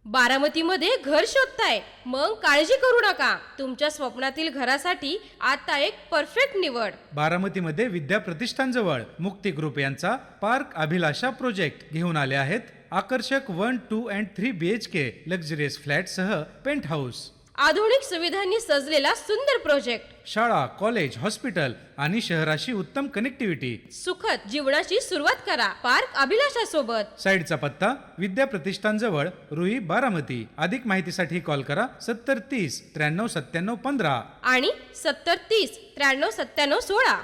बारामतीमध्ये घर शोधताय? मग काळजी करू नका, तुमच्या स्वप्नातील घरासाठी आता एक परफेक्ट निवड. बारामतीमध्ये विद्या प्रतिष्ठान जवळ मुक्ती ग्रुप यांचा पार्क अभिलाषा प्रोजेक्ट घेऊन आले आहेत. आकर्षक 1, 2 and 3 BHK लक्झरियस फ्लॅट सह पेंट हाऊस. आधुनिक सुविधांनी सजलेला सुंदर प्रोजेक्ट. शाळा, कॉलेज, हॉस्पिटल आणि शहराशी उत्तम कनेक्टिव्हिटी. सुखद जीवनाची सुरुवात करा पार्क अभिलाषा सोबत. साईडचा पत्ता विद्या प्रतिष्ठान जवळ रुई, बारामती. अधिक माहितीसाठी कॉल करा 7030 93 97 15 आणि 7030 93 97 16.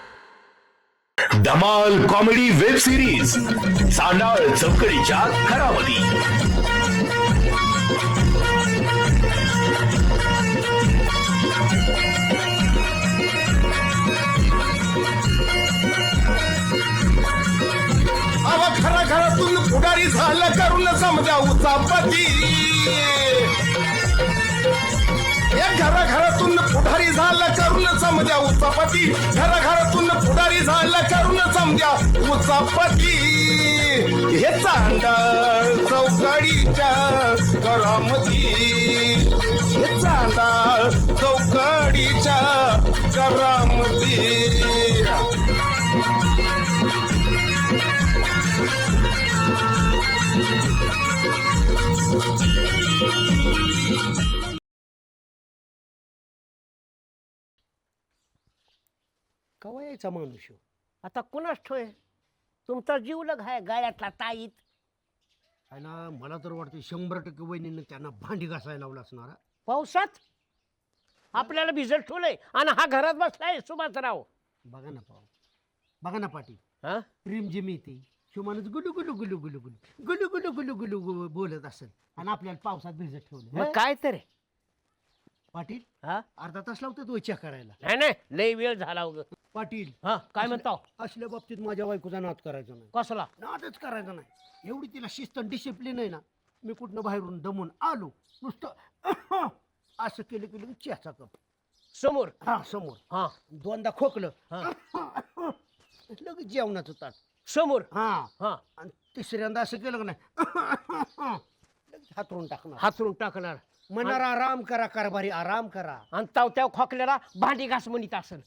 धमाल कॉमेडी वेब सिरीज सांडाळ चौकडीच्या घरामध्ये. घरा घरातून पुढारी झालं करून समजा उचापती. घरा घरातून पुढारी झालं करून समजा उचापती. घरा घरातून पुढारी झालं करून समजा उचापती. हे चांडाळ चौकडीच्या घरामध्ये. हे चांडाळ चौकडीच्या घरामध्ये. कवा यायचा माणूस हो? आता कुणाच ठोय तुमचा जीवलग आहे गाळ्यातला ताईत आहे ना. मला तर वाटतं 100% वहिनीनं त्यांना भांडी घासायला लावलं असणार. पावसात आपल्याला भिजत ठेवलंय आणि हा घरात बसलाय सुभाषराव. बघा ना बघा ना पाटील, हा प्रेम जी मिळते शिव माणूस गुलू गुलू गुलू गुलू गुलू गुलू गुलू गुलू गुलू बोलत असेल आणि आपल्याला पावसात भिजत ठेवलं. काय तर पाटील, हा अर्धा तास लावतो तो चेक करायला. नाही नाही, लय वेळ झाला पाटील. हा काय म्हणता? असल्या बाबतीत माझ्या बायकोचा नाद करायचा नाही. कसला नादच करायचा नाही. एवढी तिला शिस्त डिसिप्लिन आहे ना. मी कुठनं बाहेरून दमून आलो नुसतं असं केलं केलं चहाचा कप समोर. हा समोर. हा दोनदा खोकलं लगेच जेवणाचं ताट समोर. हा हा आणि तिसऱ्यांदा असं केलं का नाही हातरून टाकणार म्हणणार आराम करा कारभारी आराम करा. आणि त्या खोकल्याला भांडी घास म्हणत असेल.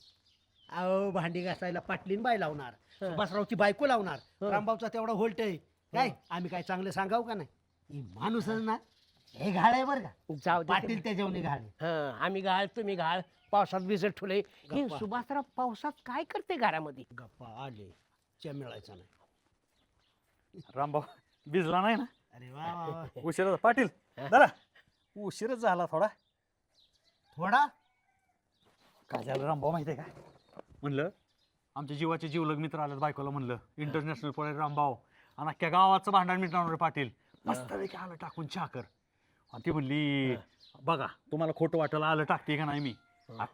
अहो भांडी घासायला पाटलीन बाई लावणार, सुभाषरावची बायको लावणार. रामभाऊचा तेवढा होल्ट आहे काय? आम्ही काय चांगलं सांगाव का नाही? माणूसच ना हे घाळ आहे बरं का. जाऊ पाटील त्याच्यावर घाळ. आम्ही घाळ तुम्ही घाळ. पावसात भिजत ठेवले. सुभाषराव पावसात काय करते घरामध्ये? गप्पा आले च्या मिळायचा नाही. रामभाऊ भिजला नाही ना? अरे वा उशीर पाटील जरा उशीरच झाला थोडा. काय झालं रामभाऊ माहितीये का? म्हणलं आमच्या जीवाचे जीवलग मित्र आलेत बायकोला. म्हणलं इंटरनॅशनल पॉइंट रामभाऊ आणि अख्ख्या गावाचं भांडण मिटणार पाटील. मस्तपैकी आलं टाकून चहा कर. आणि ती म्हणली बघा तुम्हाला खोटं वाटायला आलं टाकते का नाही मी.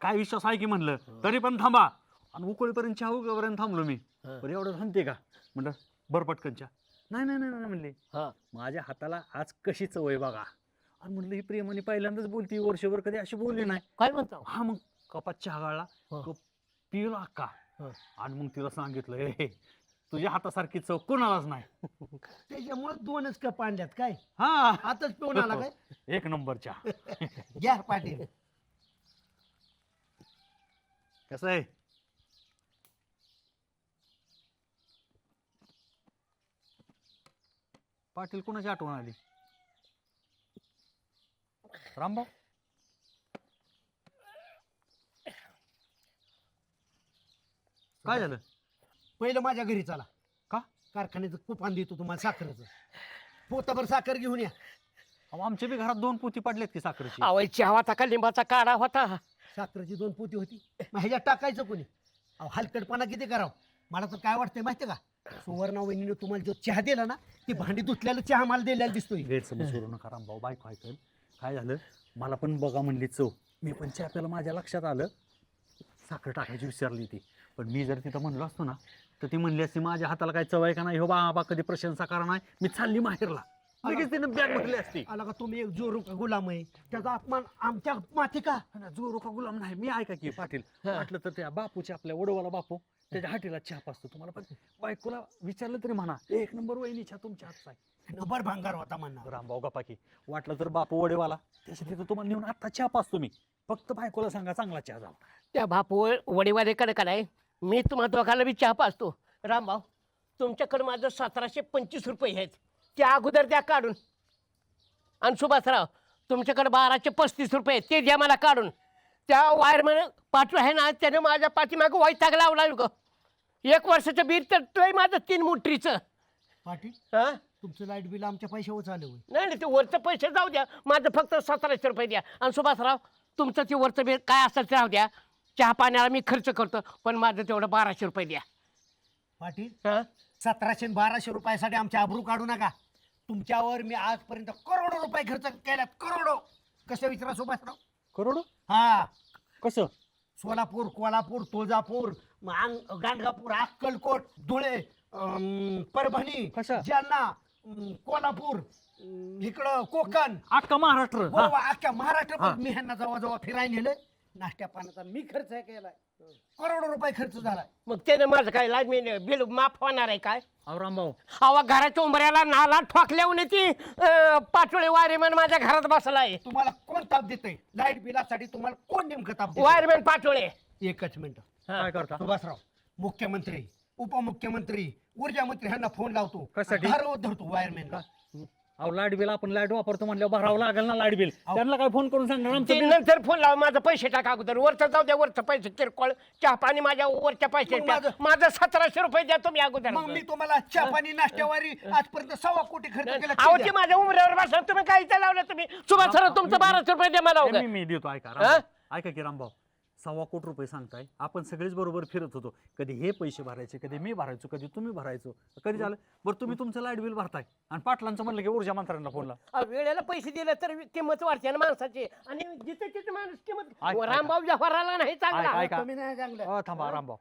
काय विश्वास आहे की म्हणलं तरी पण थांबा. आणि उकळीपर्यंत चहा उकळीपर्यंत थांबलो मी. पण एवढं थांबते का म्हणलं बरं पटकन चहा. नाही नाही नाही म्हणले माझ्या हाताला आज कशी चव आहे बघा. आणि म्हणलं ही प्रेमाने पहिल्यांदाच बोलती, वर्षभर कधी अशी बोलली नाही. काय म्हणतो? हा मग कपात चहा गाळला पिलो अक्का. आणि मग तिला सांगितलं हे तुझ्या हातासारखी चव कोणालाच नाही. त्याच्यामुळे 2च कप आणल्यात काय? हा आताच पिऊन आला काय? 1 नंबर चहा. घ्या पाटील. कसं आहे? पाटील कोणाची आठवण आली? रामभाऊ काय झालं? पहिलं माझ्या घरी चला. का? कारखान्याचं कुपान देतो तुम्हाला साखरेचं. पोताभर साखर घेऊन या. आमच्या बी घरात 2 पोती पडलेत की साखरेची. आवय चहा का लिंबाचा काढा होता. साखरेची 2 पोती होती. मग ह्याच्यात टाकायचं कोणी? अहो हलकटपणा किती करावं. मला तर काय वाटतंय माहितीये का? सुवर्णा वहिनीने तुम्हाला जो चहा दिला ना ती भांडी धुतल्याला चहा मला दिलेला दिसतोय. गैरसमज करू नका रामभाऊ. बायको ऐकल काय झालं मला पण बघा म्हणली चव. मी पण चहा प्यायला माझ्या लक्षात आलं साखर टाकायची विसरली ती. पण मी जर तिथं म्हणलो असतो ना तर ती म्हणली असती माझ्या हाताला काय चव आहे का नाही हो बाबा कधी प्रशंसा करा नाही. मी चालली माहेरला. लगेच तिने बॅग भरली असती. आला का तुम्ही एक जोरू का गुलाम आहे त्याचा अपमान आमच्या माती का? जोरू का गुलाम नाही मी. ऐका की पाटील वाटलं तर त्या बापूच्या आपल्या वडोवाला बापू त्याच्या हाटीला चहा पाचतो तुम्हाला. पण बायकोला विचारलं तरी म्हणा 1 नंबर वहिनी चहा तुमच्या हातचा आहे. नंबर भांगार होता म्हणणार. रामभाऊ गप्पा की वाटलं तर बापू वडेवाला त्यासाठी तर तुम्हाला नेऊन आता चहा पाचतो मी. फक्त बायकोला सांगा चांगला चहा झाला. त्या बापू वडीवालेकडे काय मी तुम्हाला दोघांना बी चहा पाचतो. रामभाऊ तुमच्याकडे माझं 1725 रुपये आहेत त्या अगोदर द्या काढून. आणि सुभाषराव तुमच्याकडे 1235 रुपये आहेत ते द्या मला काढून. त्या वायरमॅन पाठवू आहे ना त्याने माझ्या पाठीमागं वैताग लावला ग. 1 वर्षाचं बिल तर तोय माझं 3 मोटरीचं. पाटील हा तुमचं लाईट बिल आमच्या पैशावर चालू आहे. नाही नाही ते वरचं पैसे जाऊ द्या माझं फक्त 1700 रुपये द्या. आणि सुभाषराव तुमचं ते वरचं बिल काय असेल ते राहू द्या. चहा पाण्याला मी खर्च करतो पण माझं तेवढं 1200 रुपये द्या. पाटील हा 1700 आणि 1200 रुपयासाठी आमच्या आबरू काढू नका. तुमच्यावर मी आजपर्यंत करोडो रुपये खर्च केल्यात. करोडो. कसं विचारा सुभाषराव. करोड हा कसं? सोलापूर, कोल्हापूर, तुळजापूर, गाणगापूर, अक्कलकोट, धुळे, परभणी, कशा? जालना, कोल्हापूर, इकडं कोकण, अख्खा महाराष्ट्र. हा. गोवा, अख्ख्या महाराष्ट्र मी ह्यांना जवळ फिरायला नेलं. नाश्त्या पाण्याचा मी खर्च केलाय. करोडो रुपये खर्च झालाय. मग त्याने माझं काय लाज मी बिल माफ होणार आहे काय? अहो रामभाऊ हवा घराच्या उंबऱ्याला नाला ठोकल्याहून ती पाटोळे वायरमॅन माझ्या घरात बसलाय. तुम्हाला कोण ताप देतोय लाईट बिलासाठी? तुम्हाला कोण नेमकं ताप देतंय? वायरमॅन पाटोळे. एकच मिनिट. काय करता? सुभाषराव मुख्यमंत्री, उपमुख्यमंत्री, ऊर्जा मंत्री ह्यांना फोन लावतो. कशासाठी? धारवत धरतो वायरमॅनला. अहो लाईट बिल आपण लाईट वापरतो म्हणल्यावर भरावं लागेल ना लाईट बिल. त्यांना काय फोन करून सांगणार आमचं ते बिल? नंतर फोन लाव माझं पैसे टाका अगोदर. वरचं जाऊ द्या वरचं पैसे किरकोळ चहा पाणी माझ्या वरच्या पैसे मग माझं 1700 रुपये द्या तुम्ही अगोदर. मग मी तुम्हाला चहा पाणी नाश्त्यावारी आजपर्यंत 1.25 कोटी खर्च केला. अहो ते माझ्या उमऱ्यावर बसा तुम्ही काय लावलं तुम्ही. सुभाष सर तुमचं 1200 रुपये द्या मला मी मी देतो. ऐका रामभाऊ. ऐका की रामभाऊ 1.25 कोटी रुपये सांगताय. आपण सगळेच बरोबर फिरत होतो. कधी हे पैसे भरायचे, कधी मी भरायचो, कधी तुम्ही भरायचो. कधी झालं बरं तुम्ही तुमचं लाईट बिल भरताय आणि पाटलांचं म्हणलं की ऊर्जा मंत्र्यांना फोन लावा. वेळेला पैसे दिले तर किंमत वाढते ना माणसाची. आणि जिथे तिथे माणूस किंमत ऐका. रामभाऊ व्यवहाराला नाही चांगला. ऐका. तुम्ही नाही चांगलं. थांबा रामभाऊ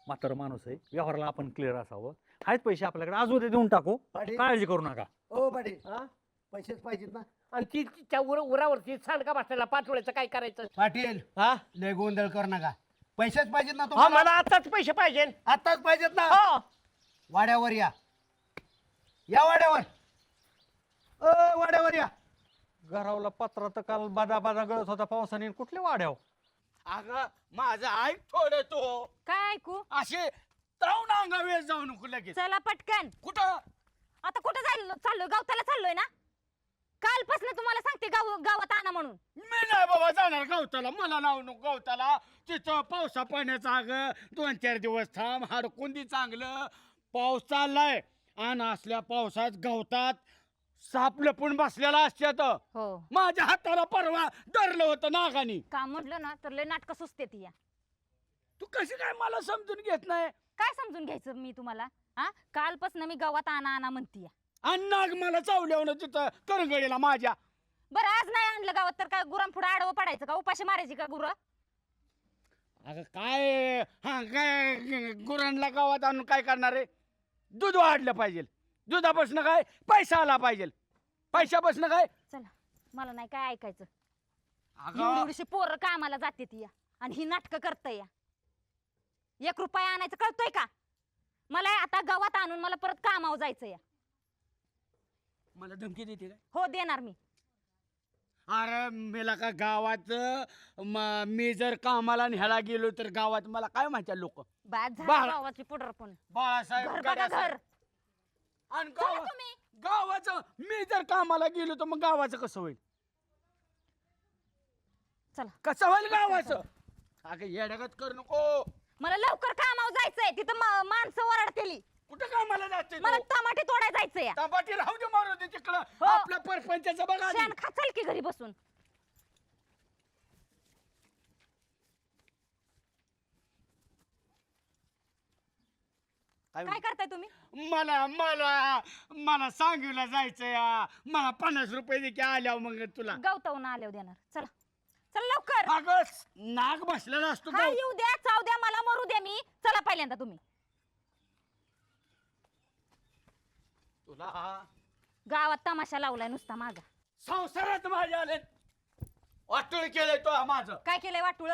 म्हातारं माणूस आहे व्यवहाराला आपण क्लिअर असावं. आहेत पैसे आपल्याकडे आज उद्या देऊन टाकू. पाटील. काळजी करू नका. ओ पाटील हा? पैसेच पाहिजेत ना. आणि ती तिच्या उरावरती सांडका बसलेला पाठवल्याचं काय करायचं? पाटील हा लय गोंधळ कर नका. पैसेच पाहिजेत ना हा तुम्हाला. मला आताच पैसे पाहिजे. आताच पाहिजेत ना. हो वाड्यावर या. या वाड्यावर. वाड्यावर या. घरावला पत्रा तर काल बादा बादा गळत होता पावसाने. कुठल्या वाड्याव? अगं माझं ऐक थोडं तो. काय ऐकू? असे ताऊन अंगावे जाऊ नको लगेच. चला पटकन. कुठं? आता कुठं चाललोय? गावताला चाललोय ना? कालपासून तुम्हाला सांगते गावात आणा म्हणून. मी नाही बाबा जाणार गवताला. मला नाव नको गवताला. तिथं पावसा पाण्याचा अगं 2-4 दिवस थांब. हाडकुंदी चांगलं. पाऊस चाललाय आणि असल्या पावसात गवतात साप लपून बसलेला असत्यात. हो माझ्या हाताला परवा धरलं होतं नागानी. काम म्हटलं ना तर लय नाटकं सुचते ती या. तू कशी काय मला समजून घेत नाही? काय समजून घ्यायचं मी तुम्हाला? हा कालपासून मी गावात आणा आणा म्हणतीय. आणि नाग मला चावल्यावर तिथं करंगडीला माझ्या. बरं आज नाही आणलं गावात तर काय गुरां पुढे आडवं पडायचं का? उपाशी मारायची का गुरं? अगं काय काय गुरांना गावात आणून काय करणार आहे? दूध वाढलं पाहिजे. दुधापासून काय पैसा आला पाहिजे. पैशापासून काय? चला मला नाही काय ऐकायचं. अगं एवढीशी पोरं कामाला जाते ती या आणि ही नाटकं करतय या. 1 रुपया आणायचं कळतोय का? मला आता गावात आणून मला परत कामावर जायचं या. मला धमकी देते काय? हो देणार मी. अरे मेला का गावात मी जर कामाला न्यायला गेलो तर गावात मला काय म्हणतात लोक? बाद झाली बाळा. गावाची पुढर पण. बाळासाहेब घर बघा गड्यासाहेब. घर. आणि चला तुम्ही. गावाचं मी जर कामाला गेलो तर मग गावाचं कसं होईल? चला कसं होईल गावाचं? अगं येड्यागत करू नको. मला लवकर कामावर जायचंय. तिथं माणसं ओरडतेली. कुठं कामाला जाते मला टमाटे तोडाय जायचंय. टमाटी राहू दे मारू दे तिकडं. हो. आपल्या परपंचाचं बघा आधी. शेण खाचाल की घरी बसून. काय करताय तुम्ही? मला मला मला सांगूला जायचं या. मला 50 रुपये दे की आल्यावर मग तुला. गवतावून आल्यावर देणार. चला चला लवकर. अगं नाग बसलेला असतो हा गाव. येऊ द्या चाव द्या मला मरू द्या मी. चला पहिल्यांदा तुम्ही. तुला गावात तमाशा लावलाय नुसता माझा. संसारात माझ्या आले वाटोळ केलंय तो माझं. काय केलंय वाटुळ?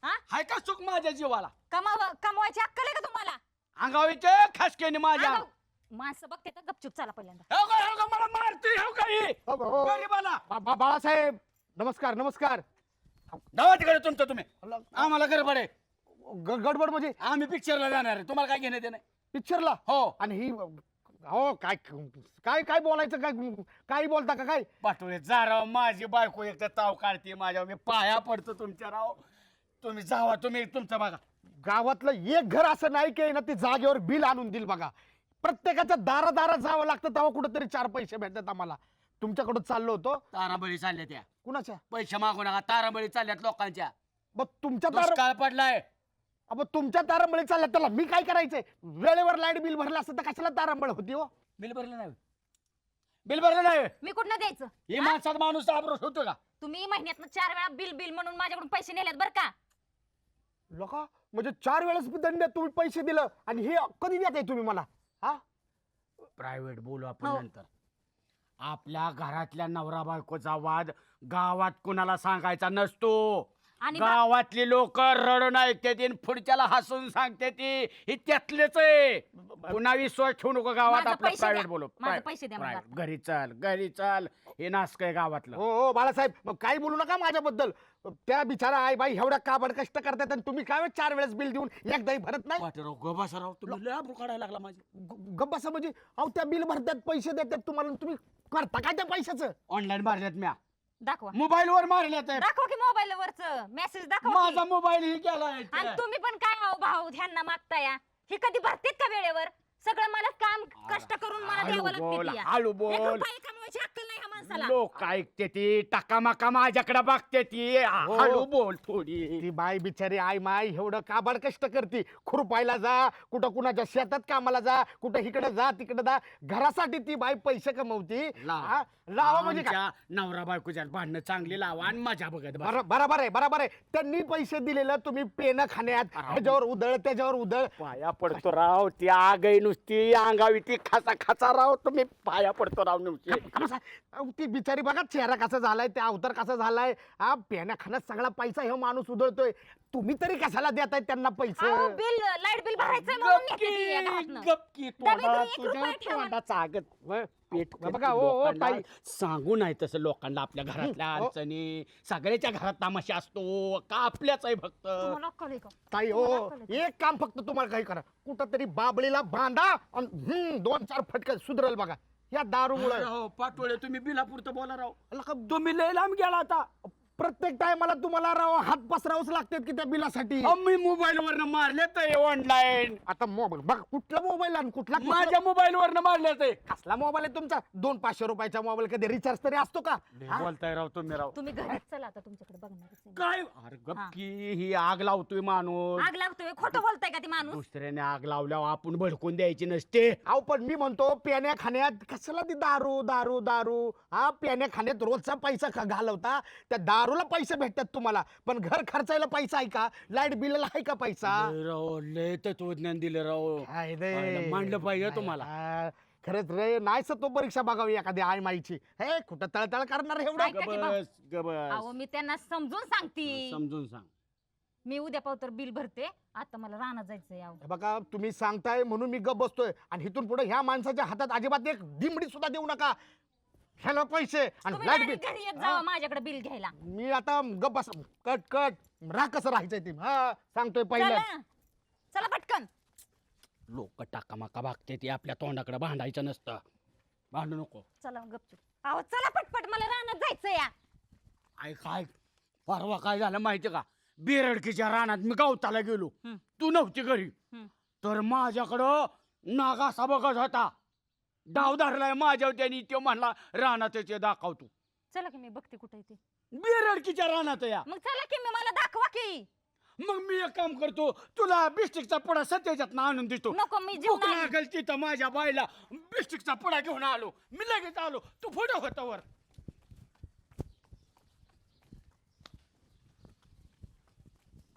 हा हाय का सुख माझ्या जीवाला कमवायची अक्कल आहे का तुम्हाला अंगावीचे खासकेने माझ्या अगं, माणसं बघते तर गपचूप चला पहिल्यांदा. हो का, मला मारते हो का ही? गरीबाला बाळासाहेब नमस्कार नमस्कर. धावा तिकडे तुमचं तुम्ही आम्हाला गडबड आहे. गडबड म्हणजे आम्ही पिक्चरला जाणार आहे, तुम्हाला काय घेणं देणं आहे? पिक्चरला? हो आणि ही हो काय काय काय बोलायचं काय काही बोलता का काय? पाठवले जा राव, माझी बायको एक तर ताव काढते माझ्या, मी पाया पडतो तुमच्या राव. तुम्ही जावा, तुम्ही तुमचं बघा. गावातलं एक घर असं नाही की ना ते जागेवर बिल आणून देईल बघा. प्रत्येकाच्या दारादारात जावं लागतं तेव्हा कुठंतरी 4 पैसे भेटतात आम्हाला. तुमच्याकडून चाललो होतो. ताराबळी चालल्या त्या, कुणाच्या? पैसे मागू नका, ताराबळी चालल्यात लोकांच्या. मग तुमच्या दुष्काळ पडलाय. तुमच्या तारांबळी चालल्या त्याला मी काय करायचंय? वेळेवर लाईट बिल भरलं असतं तर कशाला तारांबळ होती हो? बिल भरलं नाही, बिल भरलं नाही. मी कुठनं द्यायचं? हे माणसात माणूस आबरोस होतो का? तुम्ही महिन्यातनं 4 वेळा बिल बिल म्हणून माझ्याकडून पैसे नेलेत बरं का. लोका म्हणजे 4 वेळेस दंड तुम्ही पैसे दिलं आणि हे कधी देताय तुम्ही मला? हा प्रायव्हेट बोलू आपण हो. नंतर. आपल्या घरातल्या नवरा बायकोचा वाद गावात कुणाला सांगायचा नसतो. आणि गावातली लोक रडून ऐकते ती आणि पुढच्याला हसून सांगते ती. ही त्यातलेच आहे. पुन्हा विश्वास ठेवू नको गावात. माझं आपलं पैसे प्रायव्हेट द्या. बोलू. माझं पैसे द्या मला private. आता. घरी चल हे नासक आहे गावातलं. हो हो बाळासाहेब मग काही बोलू नका माझ्याबद्दल. त्या बिचारा आई बाई एवढ्या काबड कष्ट करतात आणि तुम्ही काय 4 वेळेस बिल देऊन एकदाही भरत नाही? वाटेराव गोबासराव तुम्ही लय आबरू काढायला लागला माझी. गप्पा म्हणजे अहो त्या बिल भरतात पैसे देतात तुम्हाला आणि तुम्ही करता काय त्या पैशाचं? ऑनलाईन मारल्यात म्या, दाखवा मोबाईल वर मारल्यात. दाखवा की मोबाईल वरच मेसेज दाखवा की. माझा मोबाईल ही गेलाय. आणि तुम्ही पण काय भाऊ भाऊ ह्यांना मागताय ही कधी भरतेत का वेळेवर? सगळं मला काम कष्ट करून मला हळू द्यावं बोल, लागते हळू एक बोल. रुपया कमवायची अक्कल नाही ह्या माणसाला. लोक ऐकते ती टाकामाका माझ्याकडे बघते ती. हळू बोल थोडी. ती बाई बिचारी आई माय एवढं काबाड कष्ट करते. खुरपायला जा, कुठं कुणाच्या शेतात कामाला जा, कुठं इकडे जा तिकडे जा. घरासाठी ती बाई पैसे कमवती. लावा. लावा म्हणजे काय? आमच्या नवरा बायकोच्या भांडणं चांगली लावा आणि मजा बघत बसा. बरोबर आहे बरोबर आहे. त्यांनी पैसे दिलेलं तुम्ही पेन खाण्यात ह्याच्यावर उधळ त्याच्यावर उधळ. पाया पडतो राव, ती आगई नुसती अंगावी ती खाचा राव. तुम्ही पाया पडतो राव नुसती. अहो, ती बिचारी बघा चेहरा कसा झालाय, त्या अवतार कसा झालाय. हा पेण्या खाण्यात सगळा पैसा हे माणूस उधळतोय. तुम्ही तरी कशाला देताय त्यांना पैसे? अहो, बिल लाईट बिल भरायचंय म्हणून नेते ती या गावातनं. गपकी डबे तोंडा, घरी 1 तुझ्या रुपया ठेवा. तोंडाचा आगत पेट बघा, हो, हो, लोकांना ताई. सांगू नाही तसं लोकांना आपल्या घरातल्या हो. अडचणी. सगळ्याच्या घरात तमाशा असतो का आपल्याच आहे फक्त? तुम्हाला अक्कल आहे का? ताई हो एक काम फक्त तुम्हाला काही करा, कुठं तरी बाबळीला बांधा आणि 2-4 फटके सुधरल बघा या दारूमुळे. राव पाटोळे, तुम्ही बिलापुरतं बोला राव. तुम्ही लय लांब गेला आता. प्रत्येक टायमाला तुम्हाला राव हात पसरावच लागतात की त्या बिलासाठी. मी मोबाईल वरनं मारले तर ऑनलाईन. आता मोबाईल बघ कुठला मोबाईल आणि कुठला माझ्या मोबाईल वरनं मारले ते. कसला मोबाईल आहे तुमचा? 200-500 रुपयाचा मोबाईल कधी रिचार्ज तरी असतो का? हा? बोलताय राव तुम्ही राव. तुम्ही घरीच चला आता तुमच्याकडे बघणारच आहे. काय अरे गपकी, ही आग लावतोय माणूस. आग लागतोय खोटं बोलताय का ती माणूस? दुसऱ्याने आग लावल्यावर आपण भडकून द्यायची नसते. अहो पण मी म्हणतो पेण्या खाण्यात कशाला ती दारू दारू दारू. हा पेण्या खाण्यात रोजचा पैसा घालवता, त्या दारूला पैसे भेटतात तुम्हाला, पण घर खर्चायला पैसा आहे का? लाईट बिलला आहे का पैसा? राव लय तत्वज्ञान दिलं राव. काय रे? पाहिलं, मांडलं पाहिजे तुम्हाला. हा, खरंच रे नाही तो परीक्षा बघावी एखादी आई माईची. हे कुठं तळतळ करणार एवढं? ऐका की भाऊ. गबस गबस अहो मी त्यांना समजून सांगते. समजून सांग. मी उद्या पावतर बिल भरते. आता मला रानात जायचंय. अहो हे बघा तुम्ही सांगताय म्हणून मी गप बसतोय आणि इथून पुढे ह्या माणसाच्या हातात अजिबात एक दिमडी सुद्धा देऊ नका. ह्याला पैसे आणि तुम्ही लाईट direct बिल. घरी येत जावा माझ्याकडे बिल घ्यायला. मी आता गप बस. कट राह कसं राहायचंय ते. हा सांगतोय पहिलं. चला चला पटकन. लोक टाकामाका भागते ती आपल्या तोंडाकडे भांडायचं नसतं. भांडू नको. चला गपचूप. अहो चला पटपट मला रानात जायचंय या. काय परवा काय झालं माहिती का? बेरडकीच्या रानात मी गवताला गेलो. तू नव्हती घरी. तर माझ्याकडं नाग असा बघत होता. डाव धरलाय माझ्यावर त्याने. तो म्हणला रानात त्याचे दाखवतो. चला की मी बघते कुठे ते. बेरडकीच्या रानात या. मग चला की मी मला दाखवा की. मग मी एक काम करतो, तुला बिस्टिकचा पुडा सत्याच्यात आणून देतो. नको मी जेवण भूक लागेल तिथं माझ्या बाईला. बिस्टिकचा पुडा घेऊन आलो. मी लगेच आलो. तू पुढं होता वर.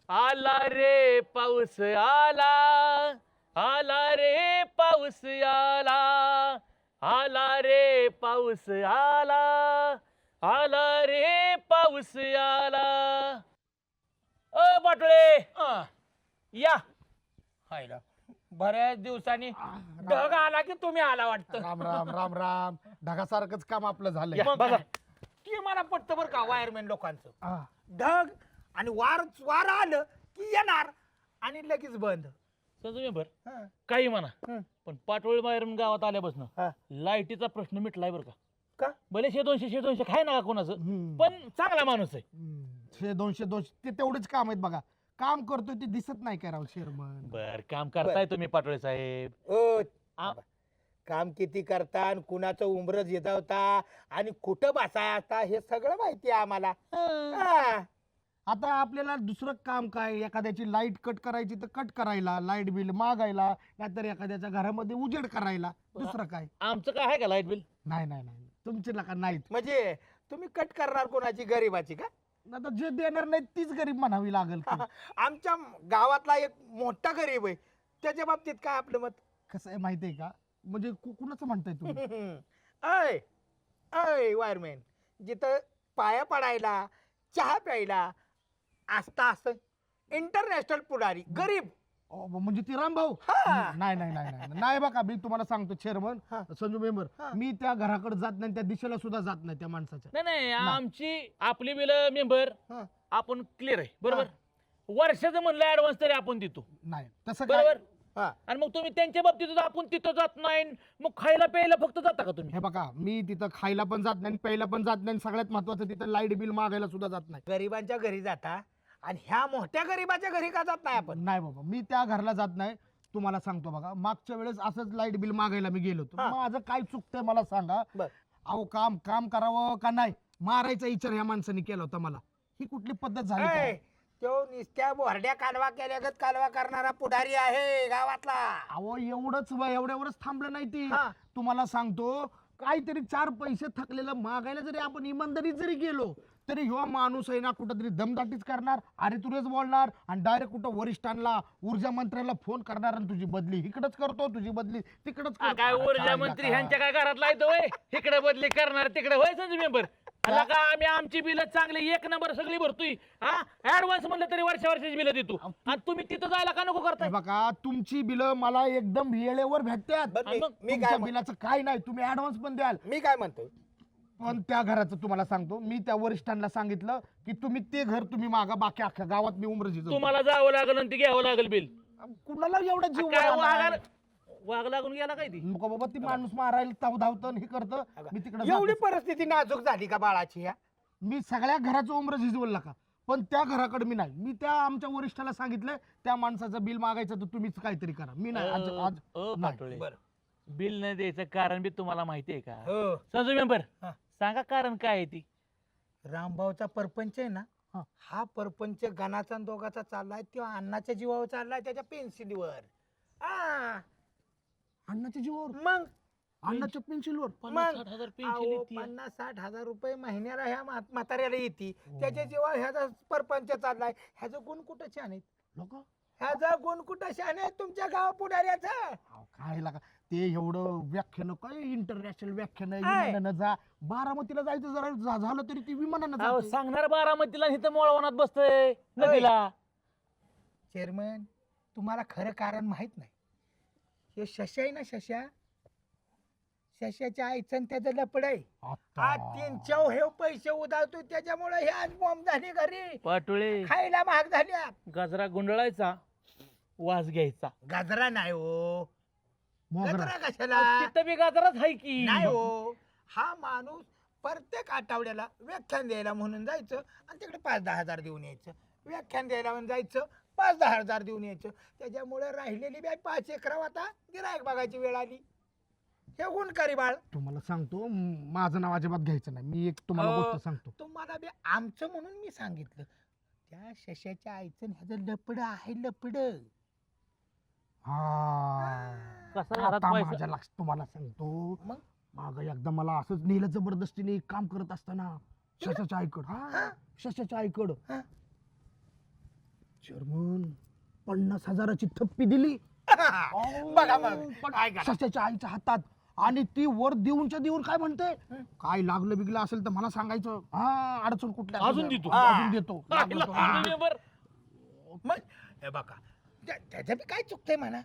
आला रे पाऊस आला, आला रे पाऊस आला, आला रे पाऊस आला, आला रे पाऊस आला. पाटोळे या हायला बऱ्याच दिवसांनी ढग आला की तुम्ही आला वाटतं. राम राम राम राम ढगासारखंच काम आपलं झालंय. या, बसा. की मला पटतं बरं का वायरमॅन लोकांचं. हा. ढग आणि वार आलं की येणार आणि लगेच बंद. संजू मेंबर हा. काही म्हणा हं. पण पाटोळे बाहेरून गावात आल्यापासून हा. लाईटीचा प्रश्न मिटलाय बरं का. का? भले 100-200 खाय ना कोणाचं हम्म. पण चांगला माणूस आहे. 100-200 ते तेवढेच काम आहेत बघा. काम करतोय ते दिसत नाही का राव शेरमन. बर काम करताय तुम्ही पाटोळे साहेब. आ- काम किती करता आणि कुणाचं उमरं जिजावता आणि कुठं बसाय असता हे सगळं माहिती आहे आम्हाला. हा. आता आपल्याला दुसरं काम काय, एखाद्याची लाईट कट करायची तर कट करायला, लाईट बिल मागायला, नाहीतर एखाद्याच्या घरामध्ये उजेड करायला. दुसरं काय आमचं काय आहे का लाईट बिल? नाही नाही नाही तुमचे लका नाहीत. म्हणजे तुम्ही कट करणार कोणाची गरीबाची का? आता जे देणार नाही तीच गरीब म्हणावी लागेल की. आमच्या गावातला एक मोठा गरीब आहे त्याच्या बाबतीत काय आपलं मत? कसं आहे माहितीये का, म्हणजे कुणाचं म्हणताय तुम्ही? अय अय वायरमॅन, जिथं पाया पडायला चहा प्यायला असता असं इंटरनॅशनल पुढारी गरीब. म्हणजे ती रामभाऊ? हा. नाही नाही नाही नाही नाही बघा, मी तुम्हाला सांगतो चेअरमन हा. संजू मेंबर, हा. मी त्या घराकडे जात नाही, त्या दिशेला सुद्धा जात नाही त्या माणसाच्या. नाही आमची आपली बिल मेंबर हा. आपण क्लिअर आहे बरोबर. वर्षाचं म्हणलं ऍडव्हान्स तरी आपण देतो नाही तसं काय. बरोबर. हा. आणि मग तुम्ही त्यांच्या बाबतीत आपण तिथं जात नाही मग खायला प्यायला फक्त जाता का तुम्ही? हे बघा, मी तिथं खायला पण जात नाही, प्यायला पण जात नाही, सगळ्यात महत्वाचं तिथं लाईट बिल मागायला सुद्धा जात नाही. गरिबांच्या घरी जाता आणि ह्या मोठ्या गरीबाच्या घरी का जात नाही आपण? नाही बाबा, मी त्या घरला जात नाही. तुम्हाला सांगतो बघा, मागच्या वेळेस असंच लाईट बिल मागायला मी गेलो होतो. हा. माझं काय चुकतंय मला सांगा. बर. अहो काम करावं का नाही, मारायचा विचार ह्या माणसाने केला होता मला. ही कुठली पद्धत झाली का? अय, तो निस्त्या बोरड्या कालवा केल्यागत कालवा करणारा पुढारी आहे गावातला. अहो एवढ्यावरच थांबलं नाही ती. हा. तुम्हाला सांगतो, काहीतरी 4 पैसे थकलेलं मागायला जरी आपण इमानदारीत जरी गेलो तरी ह्यो माणूस आहे ना कुठंतरी दमदाटीच करणार, अरे तुरेच बोलणार आणि डायरेक्ट कुठं वरिष्ठांना ऊर्जा मंत्र्याला फोन करणार आणि तुझी बदली इकडंच करतो, तुझी बदली तिकडच आ, काय ऊर्जा मंत्री ह्यांच्या काय घरात लायतो होय इकडे बदली करणार तिकडे होय संजू मेंबर. का आम्ही आमची बिल चांगली 1 नंबर सगळी भरतोय. हा ऍडव्हान्स म्हणलं तरी वर्षाची बिल देतो आणि तुम्ही तिथं जायला का नको करताय? बघा, तुमची बिलं मला एकदम वेळेवर भेटतात. बरं, मी तुमच्या काय बिलाचं काय नाही, तुम्ही ऍडव्हान्स पण द्याल. मी काय म्हणतोय, पण त्या घराचं तुम्हाला सांगतो, मी त्या वरिष्ठांना सांगितलं की तुम्ही ते घर तुम्ही मागा, बाकी अख्ख्या गावात मी उमरजी जाऊ. तुम्हाला जावं लागेल आणि ते घ्यावं लागेल बिल. कुणाला एवढा जीव काय आलाय? वाघ लागून गेला काय ती? नको बाबा, ती माणूस मारायला धावतं हे करतं, मी तिकडे एवढी परिस्थिती नाजूक झाली का बाळाची? ह्या मी सगळ्या घराचं उमर झिजवलं का, पण त्या घराकडे मी नाही. मी त्या आमच्या वरिष्ठाला सांगितलं त्या माणसाचं बिल मागायचं तर तुम्हीच काहीतरी करा. मी नाही आज नाही. पाटोळे बरं. बिल न द्यायचं कारण बी तुम्हाला माहिती आहे का हो. संजू मेंबर? हा. सांगा कारण काय आहे ती. रामभाऊचा परपंच आहे ना, हा. हा परपंच गणाचा आणि दोघाचा चाललाय, तो अन्नाच्या जीवावर चाललाय, त्याच्या पेन्सिलीवर. अण्णाच्या जीवावर, मग अण्णाच्या पेन्सिलवर. 50-60 पेन्शन येते. 50-60 हजार रुपये महिन्याला ह्या म्हाताऱ्याला येते. त्याच्या जीवा ह्याचा परपंच चाललाय. ह्याचं गुण कुठं छान आहेत? लोक ह्याचा गुण कुठं छान आहे तुमच्या गाव पुढाऱ्याचा? काय लागा ते एवढं व्याख्यान, काय इंटरनॅशनल व्याख्यान आहे, आहे. विमानानं जा. बारामतीला जायचं जरा झालं तरी ती विमानानं अहो, जाते. सांगणार बारामतीला इथं मोळवणात बसतय नदीला. चेअरमन, तुम्हाला खरं कारण माहित नाही. हे शशा आहे ना, शशाच्या आईचं आणि त्याचं लपड आहे. आता. आज 3 हे पैसे उधारतो त्याच्यामुळे हे आज बॉम्ब झाली घरी, पाटोळे खायला महाग झाल्या. गजरा गुंडळायचा वास घ्यायचा. गाजरा नाही हो, मोगरा. गजरा कशाला? तिथं बी गजराच आहे की. नाही हो, हा माणूस प्रत्येक आठवड्याला व्याख्यान द्यायला म्हणून जायचं आणि तिकडे 5-10 हजार देऊन यायचं. व्याख्यान द्यायला म्हणून जायचं, 5-10 हजार देऊन यायचं. त्याच्यामुळे राहिलेली बी 5 एकर आता गिरायक बघायची वेळ आली. हे गुणकारी बाळ. तुम्हाला सांगतो, माझं नाव अजिबात घ्यायचं नाही. मी एक तुम्हाला अहो. गोष्ट सांगतो. तुम्हाला बी आमचं म्हणून मी सांगितलं. त्या शशाच्या आईचं आणि ह्याचं लपड आहे, लपड. कसा आता घरात पैसा? माझ्या लक्षात तुम्हाला सांगतो, मग? माग एकदा मला असंच नेलं जबरदस्तीने काम करत असताना शशाच्या आईकड. हा, शशाच्या आईकड हा. चेअरमन 50 हजाराची थप्पी दिली बघा मग काय करा. शशाच्या आईच्या हातात, आणि ती वर देऊनच्या देऊन काय म्हणते, काय लागलं बिगलं असेल तर मला सांगायचं. हा, अडचण कुठल्या अजून देतो. अजून देतो. लागलं तर अजून संजू देतो. मेंबर मग हे बघा त्याचं बी काय चुकतंय म्हणा,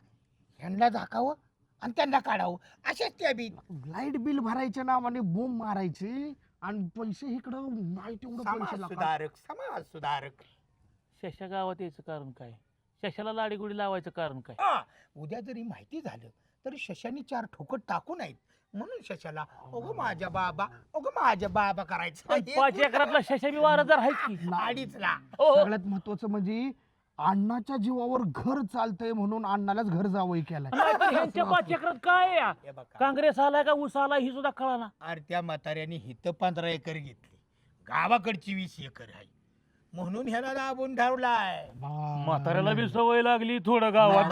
ह्यांना झाकावं आणि त्यांना काढावं, अशाच त्या बी लाईट बिल भरायच्या नावाने बोंब मारायची आणि पैसे इकडं नाही तेवढं पैसे लागतात. समाज सुधारक शशा गावात यायचं कारण काय? शशाला लाडीगुडी लावायचं कारण काय? उद्या जरी माहिती झालं तरी शशानी 4 ठोकर टाकू नाहीत, म्हणून शशाला अगं माझ्या बाबा करायचं. 5 एकरातला शशा बी वारसदार आहेच की. अडीचला. हो. सगळ्यात महत्वाचं म्हणजे अण्णाच्या जीवावर घर चालतंय म्हणून अण्णालाच घर जावई केलाय. नाही पण ह्यांच्या 5 एकरात काय आहे या? हे बघा, काँग्रेस आलाय का ऊस आलाय ही सुद्धा कळाना. अरे त्या म्हाताऱ्याने हिथं 15 एकर घेतली, गावाकडची 20 एकर आहे, म्हणून ह्याला दाबून ठेवलाय. म्हाताऱ्याला बी सवय लागली थोडं गावात.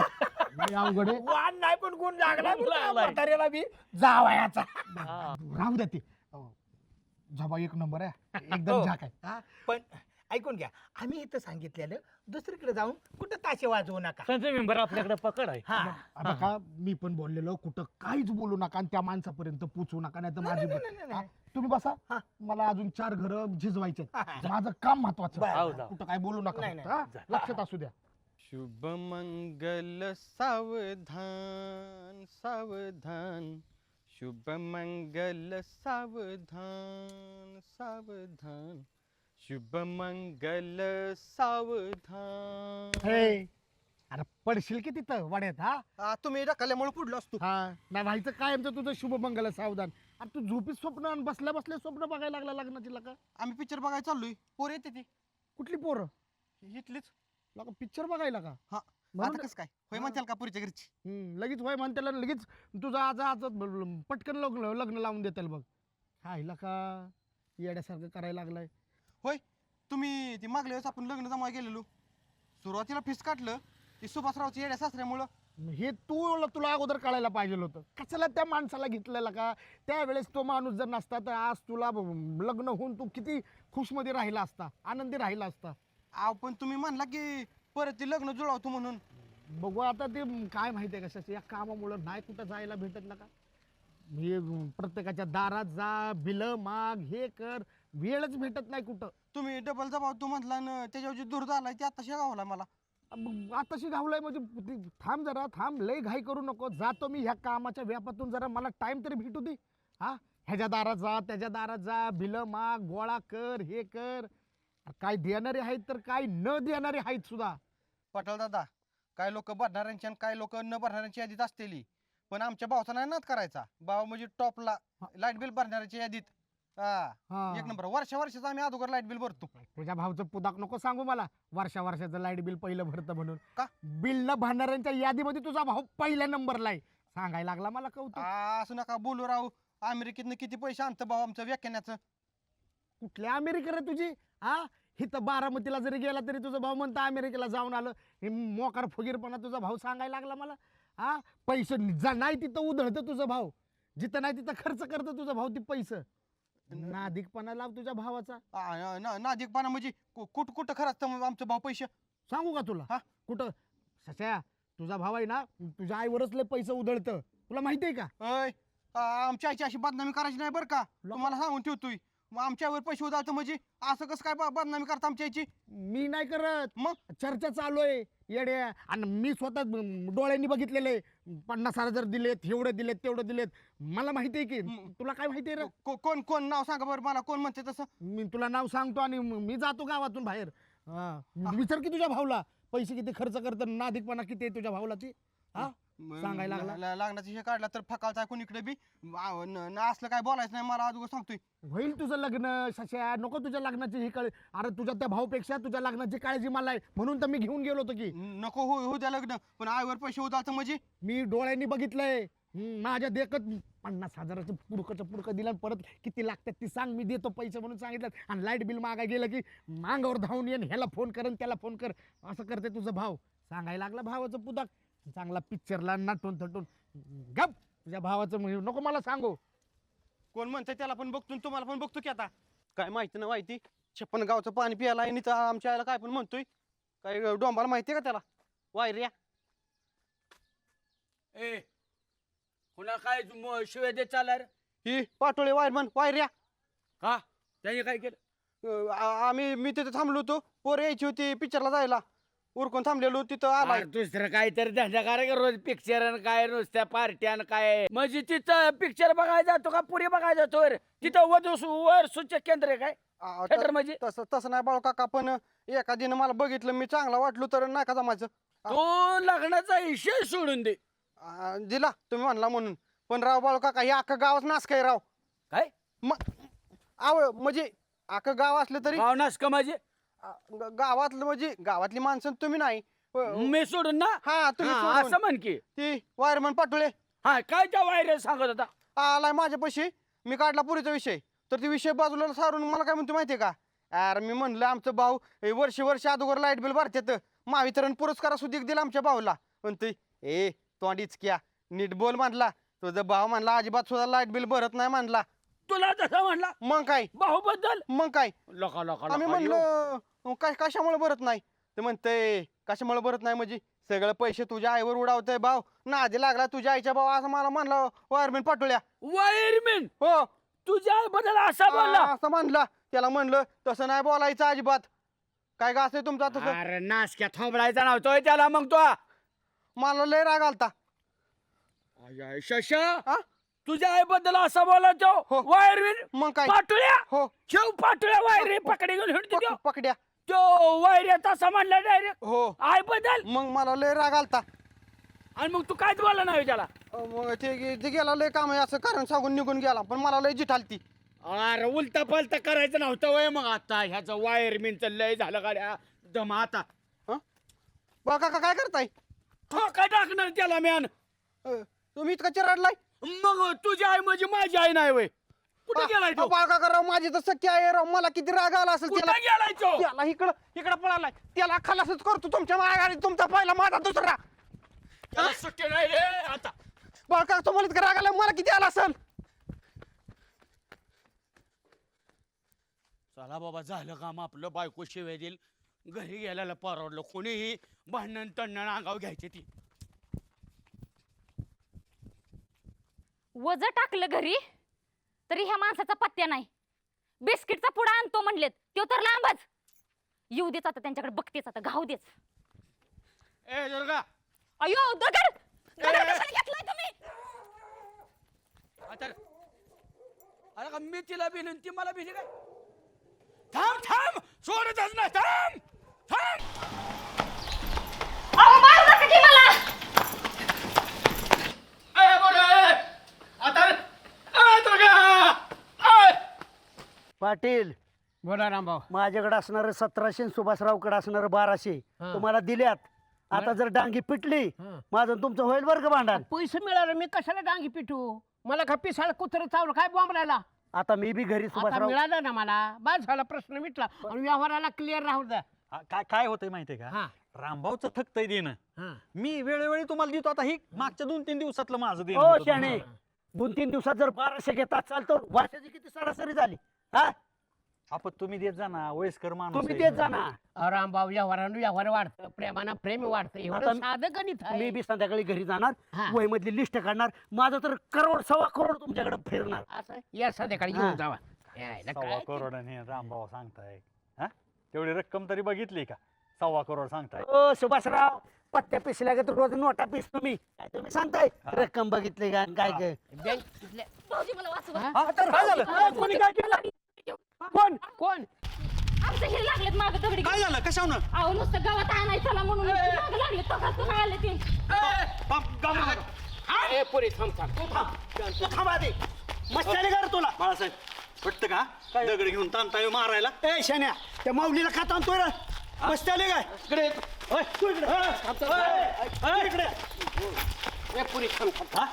वाण नाही पण गुण लागला लागलाय. म्हाताऱ्याला बी जावयाचा. हा. राहू द्या ते झबा एक नंबर आहे, एकदम झाक आहे. हा, पण ऐकून घ्या, आम्ही इथं सांगितलेलं दुसरीकडे जाऊन कुठं ताशे वाजवू नका. संजय मेंबर आपल्याकडे पकड आहे. आता का मी पण बोललेलो कुठं काहीच बोलू नका आणि त्या माणसापर्यंत पोचवू नका, नाही तर माझी हा, तुम्ही बसा. मला अजून 4 घर झिजवायचे, माझं काम महत्वाचं. कुठं काय बोलू नका, हा? लक्षात असू द्या. शुभ मंगल सावधान सावधान, शुभ मंगल सावधान सावधान, शुभ मंगल सावधान. हे, अरे पडशील की तिथं वाड्यात. हा तुम्ही ढकलल्यामुळे पुढलो असतो. हा नाही व्हायचं काय आमचं तुझं शुभ मंगल सावधान. अरे तू झोपीत स्वप्न आणि बसल्या बसल्या स्वप्न बघायला लागला लग्नाची लका. आम्ही पिक्चर बघायला चाललोय, पोर येते ती कुठली पोरं इथलीच. लका पिक्चर बघायला का? हा. म्हणून- आता कसं काय होय म्हणताल का पुरीच्या घरची? लगेच वय म्हणते लगेच तुझं आज पटकन लग्न लावून देताल बघ. हा हिला का येड्यासारखं करायला लागलाय. होय, तुम्ही ती मागल्या वेळेस आपण लग्न जमाय गेलेलो, सुरुवातीला फीस काढलं ती सुभाषरावची येड्या सासऱ्यामुळं. हे तुला अगोदर कळायला पाहिजे होतं. कशाला त्या माणसाला घेतलेला का? त्यावेळेस तो माणूस जर नसता तर आज तुला लग्न होऊन तू किती खुशमध्ये राहिला असता, आनंदी राहिला असता. आव पण तुम्ही म्हणला की परत ते लग्न जुळवतो म्हणून. बघू आता ते काय माहितीये कशाचं, या कामामुळं नाही कुठं जायला भेटत ना का. हे प्रत्येकाच्या दारात जा, बिलं माग, हे कर, वेळच भेटत नाही कुठं. तुम्ही डबल जबाब तू म्हटला ना, त्याच्यावर जे दूर झालाय ते आता शेगावला मला. आताशी घावलाय म्हणजे थांब जरा, थांब, लय घाई करू नको. जातो मी ह्या कामाच्या व्यापातून, जरा मला टाइम तरी भेटू दे. हा, ह्याच्या दारात जा, त्याच्या दारात जा, बिलं माग, गोळा कर, हे कर. काय देणारे आहेत तर काय न देणारे आहेत सुद्धा. पटेल दादा, काय लोक भरणाऱ्यांची आणि काय लोक न भरणाऱ्यांची यादीत असतेली, पण आमच्या भावाचा नाही नाद करायचा. भाव म्हणजे टॉपला लाईट बिल भरणाऱ्याच्या यादीत. हा. एक नंबर. वर्षाचं आम्ही अगोदर लाईट बिल भरतो. तुझ्या भाऊचं पुदाक नको सांगू मला, वर्षाचं लाईट बिल पहिलं भरतं म्हणून. का? बिल न भरणाऱ्यांच्या यादीमध्ये तुझा भाऊ पहिल्या नंबरला आहे. सांगायला लागला मला कौतुक. असं नका बोलू राहू. अमेरिकेतनं किती पैसे आणतं भाऊ आमचं व्याख्यानाचं. कुठल्या अमेरिका रे तुझी? हा, इथं बारामतीला जरी गेला तरी तुझा भाऊ म्हणतो अमेरिकेला जाऊन आलं. हे मोकार फुगीरपणा तुझा भाऊ सांगायला लागला मला. हा, पैसे नाही तिथं उधळतं तुझा भाऊ, जिथं नाही तिथं खर्च करतं तुझा भाऊ ती पैसे. नाधिकपणा लाव तुझ्या भावाचा. नादिकपणा म्हणजे कुठं कुठं खरं असतं आमचं भाऊ पैसे. सांगू का तुला? हा. कुठं? सच्या, तुझा भाव आहे ना, तुझ्या आईवरच लय पैसे उधळतं. तुला माहिती आहे का? अय, आमच्या आईची अशी बदनामी करायची नाही बरं का, तुम्हाला सांगून ठेवतोय. मग आमच्या आईवर पैसे उधळतं म्हणजे असं कसं काय बदनामी करता आमच्या आईची? मी नाही करत, मग चर्चा चालू आहे येड्या. आणि मी स्वतः डोळ्यांनी बघितलेले. 50,000 दिलेत, एवढे दिलेत, तेवढे दिलेत. मला माहिती आहे की. तुला काय माहिती आहे रे? कोण कोण नाव सांगा बरं मला, कोण म्हणते तसं? मी तुला नाव सांगतो आणि मी जातो गावातून बाहेर. विचार की तुझ्या भाऊला पैसे किती खर्च करत, नाधिकपणा किती आहे तुझ्या भाऊला ती. हा, सांगायला लागला. लग्नाचं हे काढला तर फकाळचा आहे कोणीकडे बी. असलं काय बोलायचं नाही मला, अगोदर सांगतोय. होईल तुझं लग्न शशा, नको तुझ्या लग्नाची ही काळजी. अरे तुझ्या त्या भाऊपेक्षा तुझ्या लग्नाची काळजी मला आहे, म्हणून तर मी घेऊन गेलो होतो की. नको होऊ द्या लग्न, पण आईवर पैसे उधळतं म्हणजे? मी डोळ्यांनी बघितलंय. माझ्या देखत 50,000चं पुडकं दिलं. परत किती लागतात ती सांग, मी देतो पैसे म्हणून सांगितलं. आणि लाईट बिल मागाय गेलं की मांगावर धावून येईन, ह्याला फोन कर त्याला फोन कर, असं करते तुझा भाऊ. सांगायला लागला भावाचं पुदाक. चांगला पिक्चरला नाटून थटून गप. तुझ्या भावाचं नको मला सांगू. कोण म्हणतंय त्याला पण बघतो, तुम्हाला पण बघतो की आता. काय माहिती ना माहिती, 56 गावचं पाणी प्यायला आणि आमच्या आईला काय पण म्हणतोय. काय डोंबाला माहितीये का त्याला? वायर्या ए पुन्हा काय शिवाय देत चालणार ही पाटोळे वायरमन वायर्या. का? त्याने काय केलं? मी तिथे थांबलो होतो, पोरं यायची होती पिक्चरला जायला. उरकून थांबलेलो तिथं आलाय. अरे दुसरं काहीतरी धंदा करा की रोज पिक्चर काय नुसत्या पार्ट्या काय म्हणजे तिथं पिक्चर बघायला जातो का पुढे बघायला जातो वर? तिथं वर सूचक केंद्र आहे काय थिएटर म्हणजे तसं तसं नाही बाळू काका, पण एखादीनं मला बघितलं मी चांगला वाटलो तर नाही का जमायचं. तो लग्नाचा विषय सोडून दे. दिला तुम्ही म्हणला म्हणून, पण राव बाळू काका हे अख्खं गावच नास काय राव. काय मग म्हणजे अख्खं गाव असलं तरी भावनास का माझे गावातलं म्हणजे गावातली माणसं तुम्ही नाही. मी सोडून ना हा तुम्ही हा, सोडून. असं म्हण की ती वायरमन पाटोळे हा काय त्या वायरे सांगत होता. आलाय माझ्यापाशी, मी काढला पुरीचा विषय, तर ती विषय बाजूला सारून मला काय म्हणतो माहितीये का, अरे मी म्हणलं आमचं भाऊ वर्ष अगोदर लाईट बिल भरतात, महावितरण पुरस्कार सुद्धा दिला आमच्या भाऊला. म्हणतोय ए तोंडीच क्या नीट बोल म्हणला, तुझा भाऊ म्हणला अजिबात सुद्धा लाईट बिल भरत नाही म्हणला. तुला तसा म्हणला मग काय भाऊबद्दल मग काय लोका लोका आम्ही म्हणलं काय कशामुळे भरत नाही, ते म्हणतंय कशामुळे भरत नाही म्हणजे सगळं पैसे तुझ्या आईवर उडावतंय भाऊ, नादी लागला तुझ्या आईच्या भाऊ असं मला म्हणलं वायरमॅन पाटोळ्या. वायरमॅन हो तुझ्या बद्दल असा बोलला. असं म्हणलं, त्याला म्हणलं तसं नाही बोलायचं अजिबात, काय का असं तुमचा तसं. अरे नासक्या थोबडायचा नव्हतोय त्याला मग तो मला लय राग आलता. शशा तुझ्या आईबद्दल असा बोला तो हो. वायरमॅन मग काय पाटोळ्या हो शेव पाटोळ्या वायरे पकडे घेऊन हिंडतो त्यो. पकड्या तो वायऱ्या तसा म्हणला डायरेक्ट हो. आईबद्दल. मग मला लय राग आलता. आणि मग तू कायच बोलला नाही त्याला. मग ते गेला लय काम आहे असं कारण सांगून निघून गेला, पण मला लय जिट आलती. अरे उलटा पलटा करायचं नव्हतं वय मग आता ह्याचं वायरमॅनचं लय झालं गाड्या जमा आता बा काका काय करताय काय टाकणार त्याला मॅन. तुम्ही इतका चिराडलाय. मग तुझी आई म्हणजे माझी आई नाही वय. कुठे गेलाय तो बा काका राव माझी तर सख्खी आहे राव, मला किती राग आला असेल कुठे त्याला. गेलाय तो त्याला इकडं पळालाय, त्याला खलासच करतो तुमच्या माघारी, तुमचा पहिला माझा दुसरा. त्याला सुट्टी नाही रे आता. बा काका तुम्हाला इतका राग आला, मला किती आला असेल. चला बाबा झालं काम आपलं, बायको शिवाय देईल घरी गेल्याला परवडलं, कोणीही भांडण तंडण अंगाव घ्यायची ती. वज टाकलं घरी तरी ह्या माणसाचा पत्त्या नाही. बिस्किटचा पुडा आणतो म्हणलेत तो तर लांबच. येऊ देच आता त्यांच्याकडे, बघतेच आता, घाऊ देच. ए दुर्गा अयो दगड दगड कशाला घेतलाय तुम्ही. आता अरे का मी तिला भिन ती मला भिली काय. थांब थांब सोडतच नाही, थांब थांब. अहो मारू नका की मला. ए बोले आता ए दुर्गा पाटील बोला रामभाऊ. माझ्याकडे असणार 1700 सुभाषरावकडे असणार 1200 तुम्हाला दिल्यात. आता जर डांगी पिटली माझं तुमचं होईल बरं का भांडण. पैसे मिळाले मी कशाला डांगी पिटू, मला का पिसाळ कुत्र चावलं काय बॉम्बलायला. आता मी बी घरी आता सुभाषराव मिळालं ना मला, बस झाला प्रश्न मिटला आणि व्यवहाराला क्लिअर राहू द्या. काय काय होतंय माहितीये का, हा. रामभाऊचं थकतंय देणं. हा. मी वेळोवेळी तुम्हाला देतो, आता ही मागच्या 2-3 दिवसातलं माझं देणं हो होतं शाणे तुम्हाला. 2-3 दिवसात जर 1200 घेतात चालतो. वर्षाची किती सरासरी झाली हा. आपण तुम्ही देत जा ना, वयस्कर माणूस तुम्ही आहे. देत जा ना. रामभाऊ व्यवहारानं व्यवहार वाढतं, प्रेमानं प्रेम वाढतं, आता एवढं साधं गणित आहे. मी बी संध्याकाळी घरी जाणार, हा. वही मधली लिस्ट काढणार, माझं तर 1.25 करोड तुमच्याकडे फिरणार. असं या संध्याकाळी हा. घेऊन जावा. यायला 1.25 काय करोड आणि रामभाऊ सांगताय हा, तेवढी रक्कम तरी बघितली का. 1.25 करोड सांगताय. ओ सुभाषराव पत्त्या पिसल्या का तर रोज नोटा पिस तुम्ही काय तुम्ही सांगताय रक्कम बघितली का आणि काय काय बँक इथल्या- भाऊजी मला वाचवा. हा, तर काय झालं कोणी काय केलं कोण कोण आमचं हे लागलेत मागं दगडी. काय झालं कशावनं. अहो नुसतं गावात आणायचं म्हणून मागं लागले तो आले ते. ए पुरी थांब थांब. तू थांबा दे मस्त्याने कर तुला. बाळासाहेब पटतं का दगड घेऊन ताणताय मारायला. ए शान्या त्या माऊलीला का ताणतोय रे मस्त्याने काय इकडे ओय, तू इकडे. ओय, इकडे ए पुरी थांब थांब.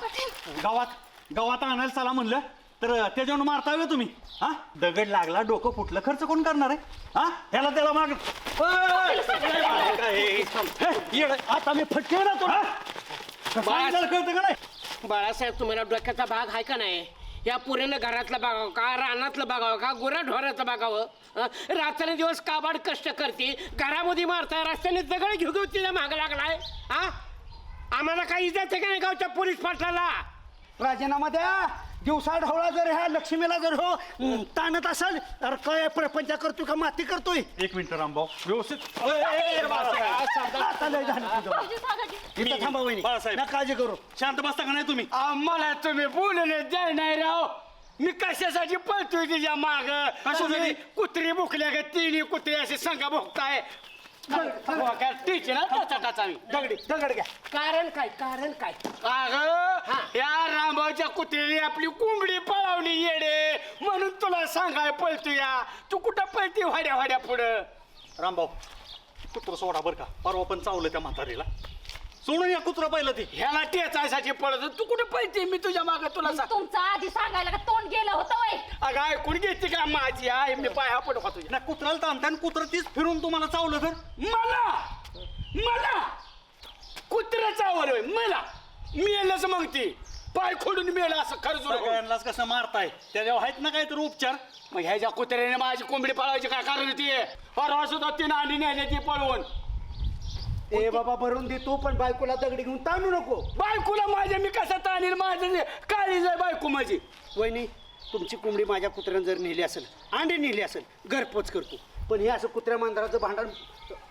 गावात आणायला चला म्हणलं तर त्याच्यावर मारता का तुम्ही हा. दगड लागला डोकं फुटलं, खर्च कोण करणार आहे हा. त्याला माग आता मी फटके ना तुला. कळतं का नाही. बाळासाहेब तुम्हाला डोक्याचा भाग आहे का नाही. या पुरेनं घरातलं बघावं का, रानातलं बघावं का, गुराढोराचं बघावं. रात्रंदिवस काबाड कष्ट करते, घरामध्ये मारताय, रस्त्याने दगड घेऊ तिला मागं लागलाय. हा आम्हाला काही इज्जत आहे का नाही गावच्या पोलीस पाटलाला. राजीनामा द्या दिवसा ढवळा जर ह्या लक्ष्मीला जर हो ताणत असेल तर काय प्रपंच करतोय का माती करतोय? एक मिनिट रामभाऊ व्यवस्थित आता लय झालं तुझं. भाऊजी सांगा की. इथं थांबा वहिनी. बाळासाहेब. नका काळजी करू. शांत बसता का नाही तुम्ही? मला तुम्ही बोलले जाय नाही राव. मी कशासाठी पळतोय तुझ्या माग? कशासाठी? कुत्री बुकल्या का तिन्ही कुत्री असे संघ भोगताय. टीचे ना टाचा दगड घ्या. कारण काय? अगं या रामभाऊच्या कुत्र्याने आपली कोंबडी पळवली येडे म्हणून तुला सांगाय पळतो या. तू कुठं पळते वाड्या पुढं? रामभाऊ कुत्र सोडा बरं का, परवा पण चावलं त्या म्हातारीला. सोडून या कुत्रा पाहिलं ते. ह्याला टेचायसाठी पळत तू कुठं पळते? मी तुझ्या माग तुला सांग. तुमचं आधी सांगायला का तोंड गेलं होतं वय? अगं ऐकून घेते का माझी आहे? मी पाया पडू का तुझ्या? ना कुत्राला ताणताना कुत्र तीच फिरून तुम्हाला चावलं तर? मला कुत्रा चावल मला मेलच मग ती पाय खोडून मेला असं खरंच. सगळ्यांनाच कसं मारताय त्याच्यावर आहेत ना काहीतरी उपचार? मग ह्याच्या कुत्र्याने माझी कोंबडी पळवायची काय कारण होती? परवा सुद्धा तीन अंडी नेली ती पळवून. ए बाबा भरून देतो पण बायकोला दगडी घेऊन ताणू नको. बायकोला माझ्या मी कसा ताणील? माझं काळी जाय बायको माझी. वहिनी तुमची कोंबडी माझ्या कुत्र्यानं जर नेली असेल अंडी नेली असेल घरपोच करतो. पण हे असं कुत्र्या मांजराचं भांडण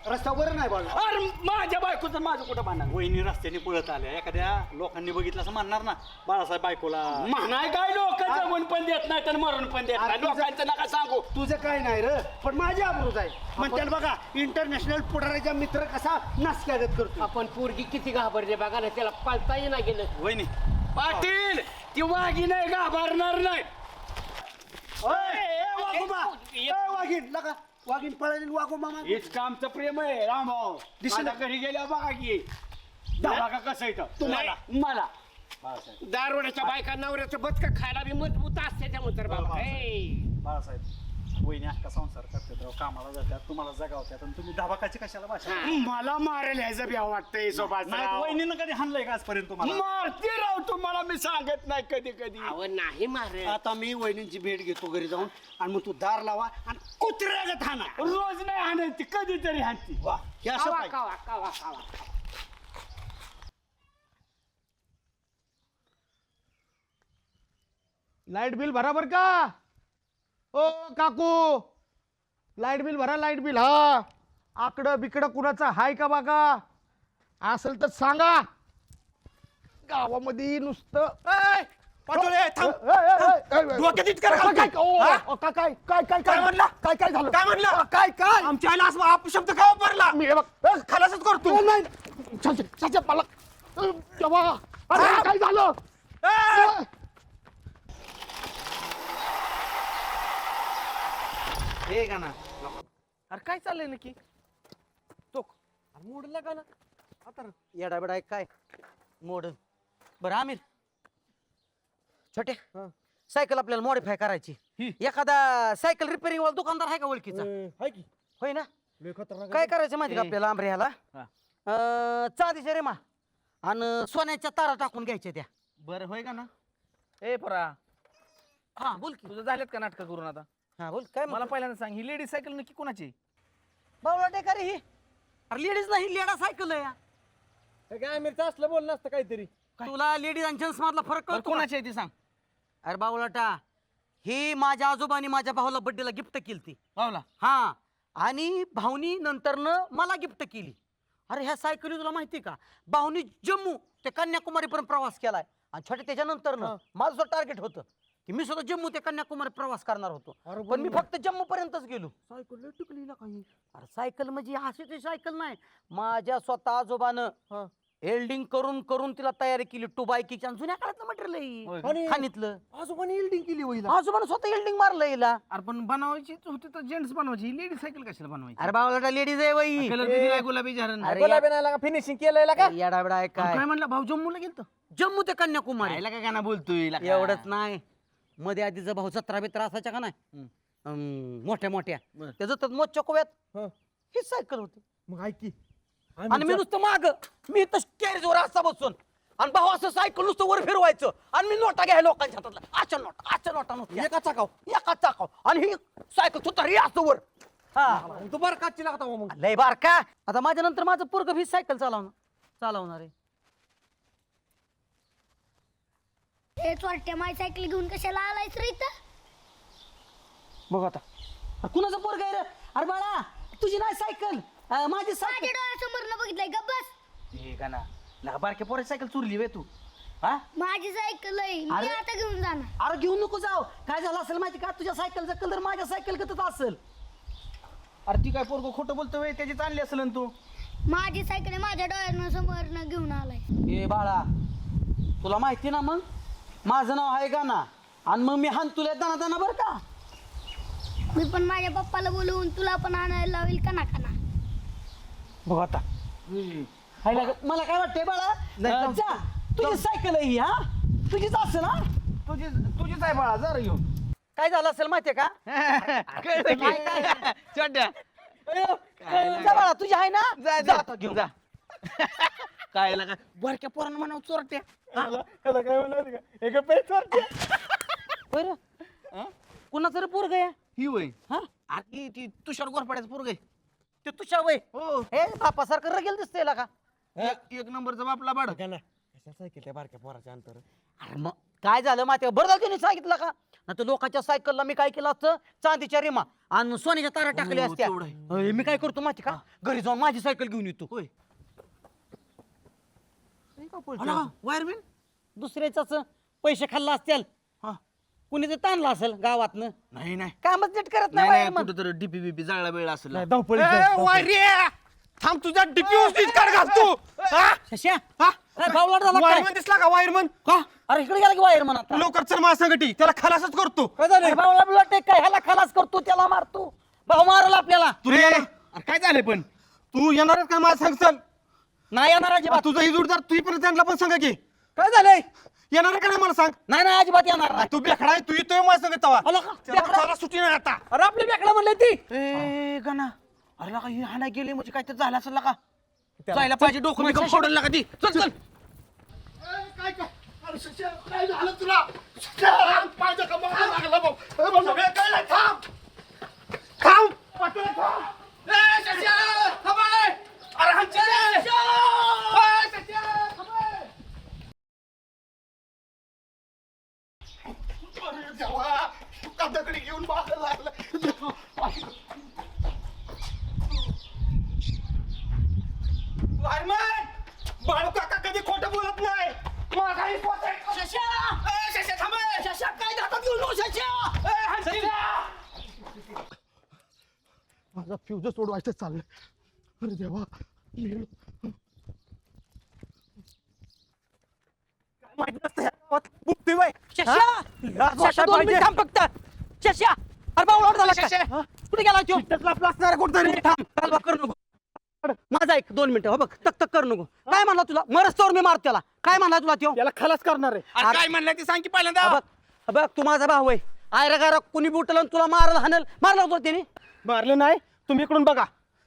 रस्त्यावर नाही बाळा. अरे माझ्या बायकोचं माझं कुठं भांडण? वहिनी रस्त्याने पळत आल्या, एखाद्या लोकांनी बघितलं असं म्हणणार ना बाळासाहेब बायकोला. म्हणाय काय लोक जगून पण देत नाही तर मरून पण देत नाही. लोकांचं नका सांगू. तुझं काय नाही र पण माझी अब्रूच आहे. म्हणतात बघा इंटरनॅशनल पुढाऱ्याचा मित्र कसा नासक्यागत करतो. आपण पोरगी किती घाबरते बघा ना, त्याला पाळताही नाही गेलं. वहिनी पाटील ती वाघी नाही घाबरणार नाही. वाघीन लगा वाघीन पळाली वाघो मामा. हेच आमचं प्रेम आहे रामभाऊ. दिसला घरी गेल्या बघा की बघा कसं येतं तुम्हाला. मला दारोड्याच्या बायका नवऱ्याचं बदक खायला बी मजबूत असते त्या म्हणतात बाबा. बाळासाहेब वहिनी अख्खा संसार करतात राव, कामाला जातात तुम्हाला जगावतात आणि तुम्ही धाबाकाची कशाला भाषा? मला मारेल ह्याचं भ्या वाटतंय सोबत. नाही वहिनीनं कधी हाणलंय का आजपर्यंत तुम्हाला? मारते राव तुम्हाला मी सांगत नाही कधी कधी. अहो नाही मारे. आता मी वहिनींची भेट घेतो घरी जाऊन आणि मग तू दार लावा आणि कुत्र्यागत हाना. रोज नाही हाणायची कधीतरी हाणती. वा हे असं कावा पाहिजे. कावा कावा कावा. लाईट बिल बराबर का? ओ काकू लाईट बिल भरा. लाईट बिल हा आकडं बिकडं कुणाचं हाय का बघा? असेल तर सांगा. गावामध्ये नुसतं काय झालं? काय म्हणलं? काय आमच्या आईला असं अपशब्द का वापरला? मी खलासच करतो. नाही मला तेव्हा अरे काय झालं? हे का ना अरे काय चाललंय नक्की? तो मोडला का ना आता येडा बेडा काय मोड. बरं आमिर छोटे सायकल आपल्याला मॉडिफाय करायची. एखादा सायकल रिपेअरिंग वाला दुकानदार आहे का ओळखीचा? होय ना. काय करायचं माहिती का आपल्याला आंबरे ह्याला चांदीच्या रेमा आणि सोन्याच्या तारा टाकून घ्यायच्या त्या. बरं होय का ना? ए परा हा बोल की. तुझं झालेत का नाटक करून आता? हा बोल काय मला पहिल्यांदा सांग, ही लेडीज सायकल नक्की कोणाची? बावळा टेका रे ही. अरे लेडीज नाही लेडा सायकल आहे या. काय मिरचं असलं बोलणं असतं काहीतरी. तुला लेडीज आणि जेंट्स मधला फरक बरं, कळतो का? कोणाची आहे ती सांग. अरे बावळाटा ही माझ्या आजोबांनी माझ्या भावाला बड्डेला गिफ्ट केली. पावला हा आणि भाऊनी नंतरनं मला गिफ्ट केली. अरे ह्या सायकली तुला माहिती का? भाऊनी जम्मू ते कन्याकुमारी पर्यंत प्रवास केलाय आणि छोटे त्याच्यानंतरनं माझं सुद्धा टार्गेट होतं की मी सुद्धा जम्मू ते कन्याकुमारी प्रवास करणार होतो. पण मी फक्त जम्मू पर्यंतच गेलो. सायकल टिकली ना काही. अरे सायकल म्हणजे अशी ती सायकल नाही. माझ्या स्वतः आजोबानं एल्डिंग करून करून तिला तयारी केली. टू बायकीच्या जुन्या काळातलं मटेरियल आणि खाणीतलं. आजोबाने इल्डिंग केली होईल. आजोबानं स्वतः एल्डिंग मारलं हिला. अरे पण बनवायची होती तर जेंट्स बनवायची, ही लेडीज सायकल कशाला बनवायची? अरे बाबा लेडीज आहे बाई. कलर किती आहे गुलाबी झालं. अरे गुलाबी नाही लागा फिनिशिंग केलंय का? येडा बेडा आहे काय? काय म्हणला भाऊ जम्मूला गेलतो? जम्मू ते कन्याकुमारी. यायला काय गाणं बोलतोय? एवढंच नाही. मध्ये आधीचा भाऊ 17 असायच्या का नाही मोठ्या मोठ्या त्याचं तर मोठच्या कोव्यात हीच सायकल होती. मग ऐक की आणि मी नुसतं माग मी तर कॅरेजवर असा बसून आणि भाऊ असं सायकल नुसतं वर फिरवायचं आणि मी नोटा घ्याय लोकांच्या हातातला अशा नोटा नव्हत्या. एका चाकाव आणि ही सायकल सुद्धा असं वर. हा तू बरं काची लागता मग. लय बार का. आता माझ्या नंतर माझं पोरग ही सायकल चालवणार आहे. ए चोरट्या माझी सायकल घेऊन कशाला आलायस रे इथं? बघ आता कुणाचं पोरग आहे रे? अरे बाळा तुझी नाही सायकल माझी माझ्या सायकल. डोळ्यासमोर न बघितलंय गप बस. हे का ना लगा बारक्या पोराची सायकल चोरली वे तू हा? माझी सायकल आहे मी अरे. आता घेऊन जाणार. अरे घेऊन नको जाऊ. काय झालं असेल माहिती का? तुझ्या सायकलचा कलर माझ्या सायकल गतच असेल. अरे ती काय पोरग खोटं बोलतोय त्याची आणली असेल ना तू. माझी सायकल आहे माझ्या डोळ्यासमोर न घेऊन आलाय. ए बाळा तुला माहिती ना मग माझं नाव आहे गाना आणि मग मी हान तुला दाना दाना बरं का. मी पण माझ्या पप्पाला बोलवून तुला पण आणायला लावेल का ना बघ आता मला काय वाटतंय बाळा जा तुझी सायकल आहे ही हा तुझीच असेल हा. तुझीच आहे बाळा जरा घेऊन. काय झालं असेल माहितीये का? छोट्या जा बाळा तुझी आहे ना जा आता घेऊन जा. काय लागा बारक्या पोरांना म्हणावं चोरट्या. बरं कुणाचं रे पोरग आहे ही वय हा? अरे ती तुषार गोरपाड्याचं पोरग आहे. ते तुझ्या वय हो हे बापासारखं रगेल दिसतंय का. एक नंबरचा बापला बाड. बारक्या पोराच्या अंतर. अरे मग काय झालं माहिती बरं झालं त्यांनी सांगितलं का ना तर लोकांच्या सायकलला मी काय केलं असतं चांदीच्या रिमा आणि सोन्याच्या तारा टाकल्या असत्या. अरे, मी काय करतो माहिती का घरी जाऊन माझी सायकल घेऊन येतो. होय वायरमॅन दुसऱ्याच पैसे खाल्ला असतील कुणी ते ताणला असेल गावातनं. नाही नाही कामच नीट करत नाही नाही नाही wireman. कुठं तर डीपी बीपी जाळला वेळ असेल. थांब तुझ्या डिपी उस्तीत काढ घालतो. शश्या, काय बावळट झाला काय? वायरमन दिसला का वायरमन? अरे इकडे गेला की वायरमन आता. लवकर चल माझ्या संगटी त्याला खलासच करतो. अरे बावळा बिवळा टेक काय ह्याला खलास करतो त्याला मारतो भाऊ मारला आपल्याला. तुला अरे काय झालं पण तू येणारच काय माझ्या संग चल. नाही येणार अजिबात. तुझा ही जोडदार तू पण त्यांना पण सांगा की काय झालंय? येणार का नाही मला सांग. नाही नाही अजिबात येणार नाही. तू बेखडा आहे, तू येतोय माझ्या संग तवा. आलो का? त्याला बेकडा? मला सुट्टी नाही आता. अरे आपली बेकडा म्हणले ती. ए गाना अरे लागा ही हाणा गेली म्हणजे काय तर झालं असेल लागा. जायला पाहिजे डोकं मी फोडून लागा ती. चल चल काय काय अरे शिष्या, काय झालं तुला? शिष्या, माझ्या कमराला लागला भाऊ. अरे भाऊ, सगळं कळलं. थांब थांब पाटोळे, थांब. ए, शिष्या, थांब आहे. अरे हाणची रे. ए, शिष्या, थांब आहे. अरे देवा, तू दगडी घेऊन मागं लागला. वायरमन, बाळू काका कधी खोटं बोलत नाही. माझा विश्वास आहे. ए, शश्या, थांब ए. काय हातात घेऊन नको, शश्या. ए, हाणची. माझा फ्यूज सोडवायचं चाललंय. अरे देवा मेलो. माहिती नसतं ह्या गावात बुकतोय बाई. शश्या, शश्या 2 मिनिट थांब फक्त. शश्या, अरे बावळट झाला काय? कुठे गेला तो? असणार कुठतरी. थांब, कालवा करू नको. माझा एक 2 मिनिटं हो बघ तक तक करू नको. काय म्हणला तुला मरस्तोवर मी मारतो त्याला. काय म्हणला तुला त्यो? याला खलास करणार आहे. अरे काय म्हणलं ते सांग की पहिल्यांदा. बघ बघ तू माझा भाऊ आहे. आयरा गारा कुणी बुटल आणि तुला मारल हाणल मारला होता त्याने. मारलं नाही तुम्ही इकडून बघा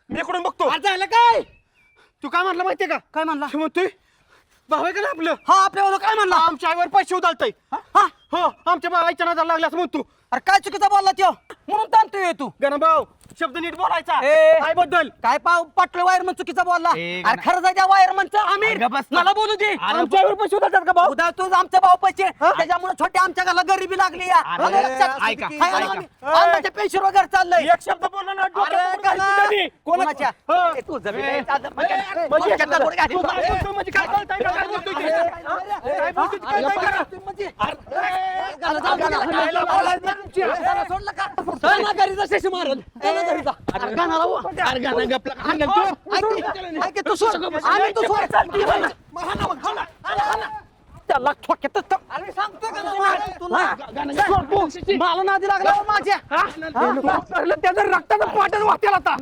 मी इकडून बघतो. अरे झालं काय? तू काय म्हणला माहितीये का? काय म्हणला? तू म्हणतोय भाऊ आहे का ना आपलं. हा आपल्याला काय म्हणला? आमच्या आईवर पैसे उदालतय. हा हो आमच्या आईच्या नादाला लागला असं म्हणतो. अरे काय चुकीचा बोलला त्यो म्हणून ताणतोय तू. गणभाऊ शब्द नीट बोलायचा. ए. काय बद्दल काय पाव पाटलं वायरमन चुकीचा बोलला. ए, अरे खरं जाय त्या वायरमनचं आमिर अरे बस ना. मला बोलू दे. आमच्या आईवर पैसे उदालतात का भाऊ? उद्या तू आमचा भाऊ पैसे त्याच्यामुळे छोट्या आमच्या घराला गरिबी लागली या. अरे, आलं लक्षात? ऐका, हाय ना ऐका. आम्ही? आम्हाला पेन्शन वगैरे चाललंय. एक शब्द बोलला ना अरे डोक्यात पकडून गणा. घालतो त्यांनी. कोणाच्या? हो. ए, तू जमीन ए, आहे, चालतं. म्हणजे म्हणजे काय काय बोलतोय? बोलतोय? काय बोलतोय? म्हणजे काय बोलतोय? काय बोलतोय ते? काय बोलतोय? काय बोलतोय? काय बोलतोय? म्हणजे अरे, गाला जाऊ, गाला. गाला बोलायचं ना तुमची. त्याला सोडलं का? चल ना घरी जा, शेशी मारल. चल ना घरी जा. अरे गाणाला वो. अरे गाना गपला हाणल हो, तू. ऐक की, तू सोड. आम्ही तू सोड. त्याला ठोक्यातच तर- अरे सांगतो का तुला? सोड तू. मला नादी लागला हो माझ्या. त्याचं रक्ताचं पाटच वाटेल आता.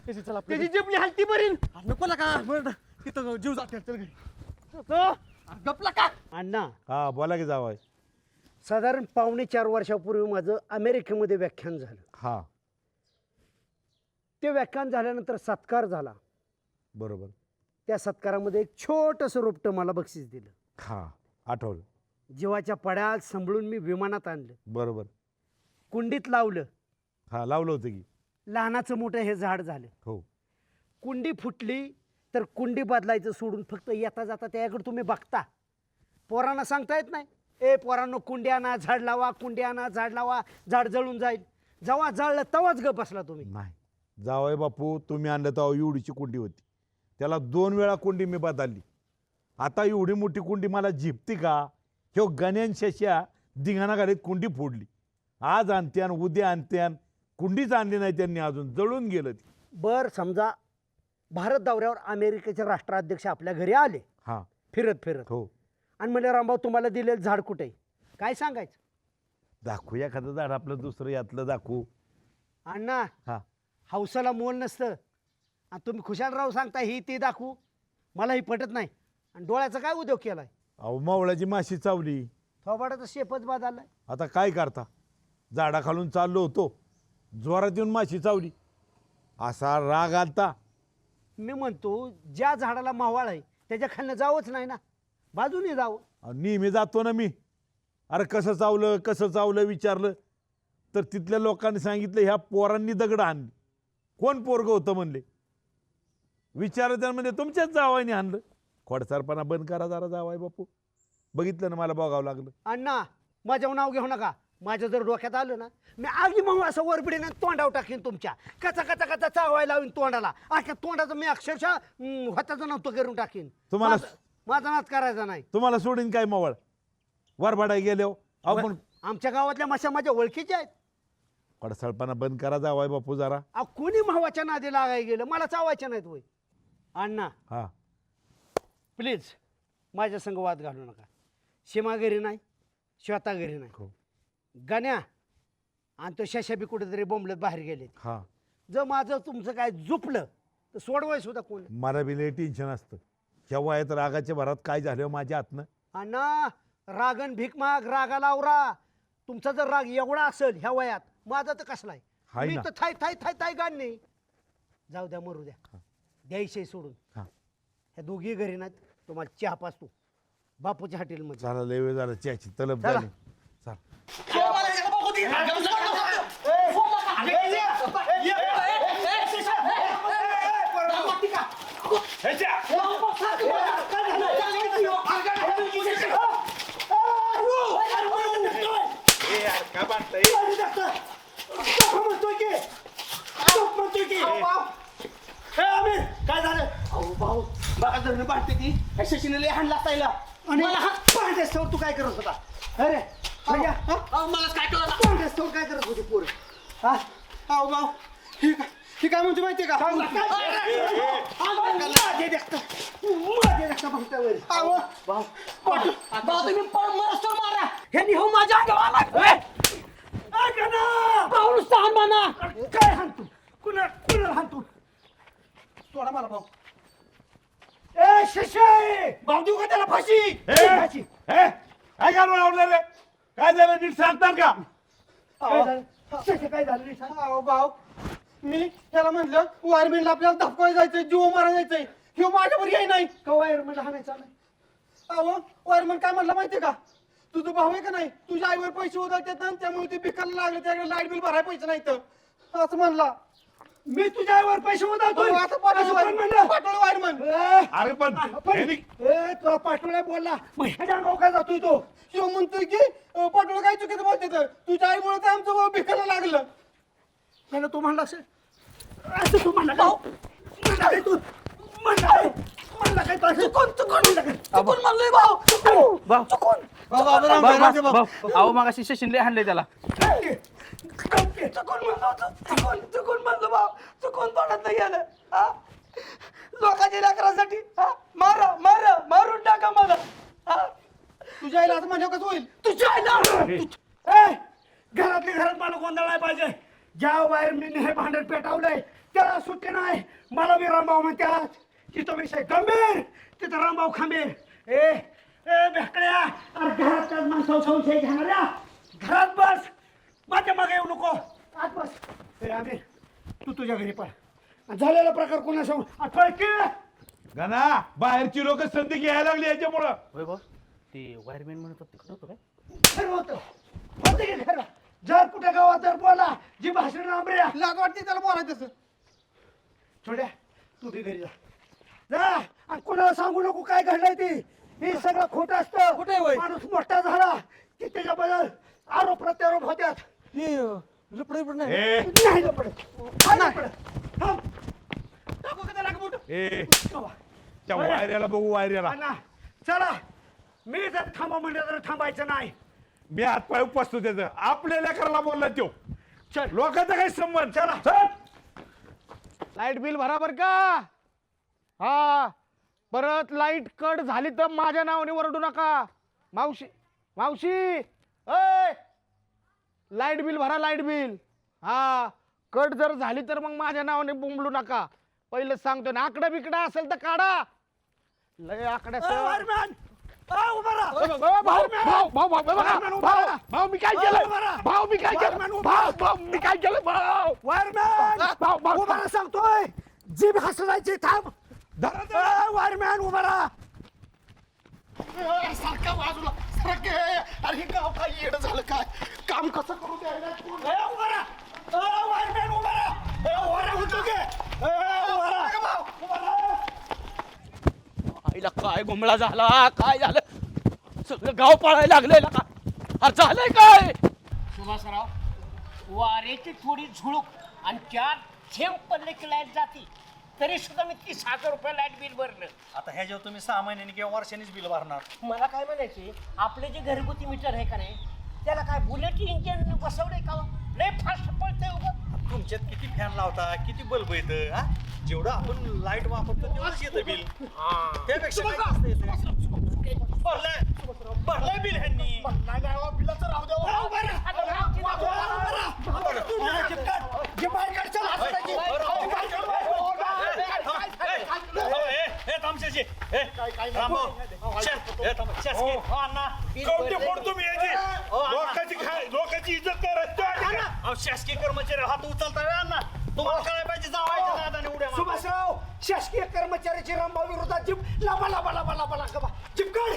त्याची जिबली हलती बरी. नको का तिथं जीव जाते. गपला का? अण्णा हा बोला की जावाय. साधारण 4.5 वर्षापूर्वी माझं अमेरिकेमध्ये व्याख्यान झालं. हा ते व्याख्यान झाल्यानंतर सत्कार झाला. बरोबर. त्या सत्कारामध्ये एक छोटंसं रोपटं मला बक्षीस दिलं. हा आठवलं. जीवाच्या पड्यात सांभाळून मी विमानात आणलं. बरोबर. कुंडीत लावलं. हा लावलं होतं की. लहानाचं मोठं हे झाड झालं. हो. कुंडी फुटली तर कुंडी बदलायचं सोडून फक्त येता जाता त्याकडे तुम्ही बघता पोरांना सांगता येत नाही ए पोरांनो कुंडी आणा झाड लावा कुंडी आणा झाड लावा झाड जळून जाईल जेव्हा जळलं तेव्हाच गप बसला तुम्ही. नाही जावय बापू तुम्ही आणलं तेव्हा एवढीची कुंडी होती त्याला 2 वेळा कुंडी मी बदलली. आता एवढी मोठी कुंडी मला झिपती का? ह्यो गण्यान शश्या धिंगाणा घालीत कुंडी फोडली. आज आणत्यान उद्या आणत्यान कुंडीच आणली नाही त्यांनी अजून जळून गेलं ती. बर समजा भारत दौऱ्यावर अमेरिकेचे राष्ट्राध्यक्ष आपल्या घरी आले हा फिरत फिरत हो आणि म्हणले रामभाऊ तुम्हाला दिलेलं झाड कुठे आहे? काय सांगायचं? दाखवू एखादं झाड आपलं दुसरं यातलं दाखवू. अण्णा हा हौसाला मोल नसतं आणि तुम्ही खुशालराव सांगता ही ती दाखवू मला ही पटत नाही. आणि डोळ्याचा काय उद्योग केलाय? अहो मावळ्याची माशी चावली थोबाडाचा शेपच बदललाय. आता काय करता झाडाखालून चाललो होतो जोरात येऊन माशी चावली असा राग आलता. मी म्हणतो ज्या झाडाला मावाळ आहे त्याच्या खालनं जावंच नाही ना बाजूने जावं. नेहमी जातो ना मी. अरे कसं चावलं विचारलं तर तिथल्या लोकांनी सांगितलं ह्या पोरांनी दगड आणली. कोण पोरगं होतं म्हणले. विचारलं त्या म्हणजे तुमच्याच जावायने आणलं. खोडसारपणा बंद करा जरा जावाय बापू. बघितलं ना मला बघावं लागलं. अण्णा माझ्यावर नाव घेऊ नका. माझ्या जर डोक्यात आलं ना मी आगी मग असं वरबडीने तोंडावर टाकीन तुमच्या कचा कचा कचा चावायला लावीन तोंडाला. अख्या तोंडाचं मी अक्षरशः होताचं नव्हतं करून टाकीन. तुम्हाला माझा नाच करायचा नाही. तुम्हाला सोडीन काय मोवळ वरभाडाय गेले आपण. आमच्या गावातल्या माश्या माझ्या ओळखीच्या आहेत. खोडसाळपणा बंद करा जावाय बापू जरा. कोणी मावाच्या नादी लागायला गेलं मला चावायच्या नाहीत वय. अण्णा हा प्लीज माझ्या संग वाद घालू नका. सीमा घरी नाही श्वेता घरी नाही. हो. गण्या आणि तो शशा बी कुठेतरी बोंबलत बाहेर गेले. हा जर माझं तुमचं काय झुपलं तर सोडवाय सुद्धा कोण. मला बी लय टेन्शन असतं ह्या वयात रागाच्या भरात काय झालं माझ्या हातनं. अण्णा रागन भीक माग रागाला आवरा. तुमचा जर राग एवढा असेल ह्या वयात माझा तर कसलाय. हाय मी ना. तर थाय थाय थाय थाय गाण नाही. जाऊ द्या मरू द्या द्यायचे सोडून. हा. ह्या दोघी घरी नाहीत. तुम्हाला चहा पाचतो बापूच्या हॉटेलमध्ये. झाला लय वेळ झाला चहाची तलब चला. झाली. चल काय झालं? भाऊ बघा धरण बांधते ती शशीने हाणला असायला मला हात पाहण्यासवर तू काय करत होता? अरे मला काय कळलं पाहण्यासवर काय करत होते पोर? अहो भाऊ ही काय म्हणते माहितीये का? काय हाणतो कुणाला हाणतो? सोडा मला भाऊ. ए शशी भाऊ देऊ का त्याला फाशी? फाशी. काय घालून रे काय झालं नीट सांगतात का? काय झालं? शशी काय झालं रे? सांग. अहो भाऊ मी त्याला म्हणलं वायरमॅनला आपल्याला धपकाय जायचंय जीव मारा जायचंय ह्यो माझ्यावर येई नाही. कवा म्हणजे हाणायचा नाही. अहो वायरमॅन काय म्हणलं माहितीये का? तुझं भाऊ आहे का नाही तुझ्या आईवर पैसे उधळतात आणि त्यामुळे ते बिकायला लागले त्याकडे लाईट बिल भरायला पैसे नाही तर असं म्हणला. मी तुझ्या आईवर पैसे उधळतोय. आता पाठवलं वायरमॅन. अरे पण तुला पाठवलाय बोलला मग ह्याच्या डोक्यात जातोय तो. शिव म्हणतोय की पाठवलं काय चुकीचं बोलते तर तुझ्या आईमुळे तर आमचं भाऊ बिकायला लागलं. त्याला तू म्हणला असेल असं तू म्हणला का? म्हणला काय तू? म्हणला काय? म्हणला काय तू? चुकून म्हणलोय भाऊ. चुकून. अहो मग अशी शशीनले हाणले त्याला. चुकून म्हणलो होतो. चुकून म्हणलो भाऊ. चुकून तोंडात नाही गेलं. लोकांच्या लेकरांसाठी मारून टाका मला. तुझ्या आईला असं म्हणलं कसं होईल? तुझ्या आईला घरातल्या घरात मला गोंधळ नाही पाहिजे. ज्या वायरमॅनने हे भांडण पेटवलंय त्याला सुट्टी नाही. मला बी रामभाऊ म्हणतात. तिथं विषय गंभीर तिथं रामभाऊ खंबीर. ए भेकड्या अरे घरात माणसावर संशय घेणाऱ्या घरात बस. माझ्या मागे येऊ नको. आत बस. ए आमिर तू तुझ्या घरी पण झालेला प्रकार कोणासमोर आठवण की गणा बाहेरची लोक संधी घ्यायला लागली याच्यामुळं. होय भाऊ ते वायरमॅन म्हणत होते तिकडं होतं काय? खरं होतं की खरं. जर कुठे गावात जर बोला जी भाषण आंबऱ्या लाज वाटते त्याला बोलायचं तसं. छोड्या तू बी घरी जा आणि कोणाला सांगू नको काय घडलंय ते. हे सगळं खोट असतं. माणूस मोठा झाला की त्याच्याबद्दल आरोप प्रत्यारोप होत्यात. नाही लपडत. नाही लपडत. थांब. टाकू का त्याला बूट? त्या वायऱ्याला बघू वायऱ्याला. अण्णा, चला. मी जर थांबा म्हणलं तर थांबायचं नाही. मी हातपाय उपसतो त्याचं. आपल्या लेकराला बोलला तो. चल. लोकांचा काही संबंध. चला. चल. लाईट बिल भरा बर का. हा परत लाईट कट झाली तर माझ्या नावाने ओरडू नका. मावशी मावशी अय लाईट बिल भरा लाईट बिल. हा कट जर झाली तर मग माझ्या नावाने बोंबलू नका. पहिलं सांगतो ना आकडा बिकडा असेल तर काढा. लय आकडा भाऊ मी काय केलं. भाऊ मी काय केलं. भाऊ मी काय केलं. भाऊ वायरमॅन सांगतोय जीभ हसवायची. थांब. वायरमॅन उभा राहा. सारखा बाजूला सारखे. अरे गाव काय येडं झालं काय. काम कसं करू द्यायला. उभा राहा. वायरमॅन उभा राहा. होतो गे. आईला काय घुमळा झाला. काय झालं सगळं गाव पळायला लागलेलं का. अरे झालंय काय. सुभाषराव वाऱ्याची थोडी झुळूक आणि चार थेंब पडले की लाईट जाते. तरी सुद्धा मी 30,000 रुपये लाईट बिल भरलं. आता ह्याच्यावर तुम्ही 6 महिन्यांनी किंवा वर्षांनीच बिल भरणार. मला काय म्हणायचे आपले जे घरगुती मीटर आहे का नाही त्याला काय बुलेट इंजिन बसवलंय का. लय फास्ट पळतंय उभं. तुमच्यात किती फॅन लावता किती बल्ब येतं हा. जेवढं आपण लाईट वापरतो तेवढंच येतं बिल. त्यापेक्षा काय जास्त येतं. भरलंय बिल ह्यांनी. बिलाचं राहू द्या. लोकांची इज्जत करा. शासकीय कर्मचारी हात उचलता अण्णा. तुम्हाला कळायला पाहिजे जावायच्या नादाने उड्या मारा. सुभाषराव शासकीय कर्मचाऱ्याची रामभाऊ विरोधात जीप लांबा लांबा लांबा लांबा लांबा जीप काढ.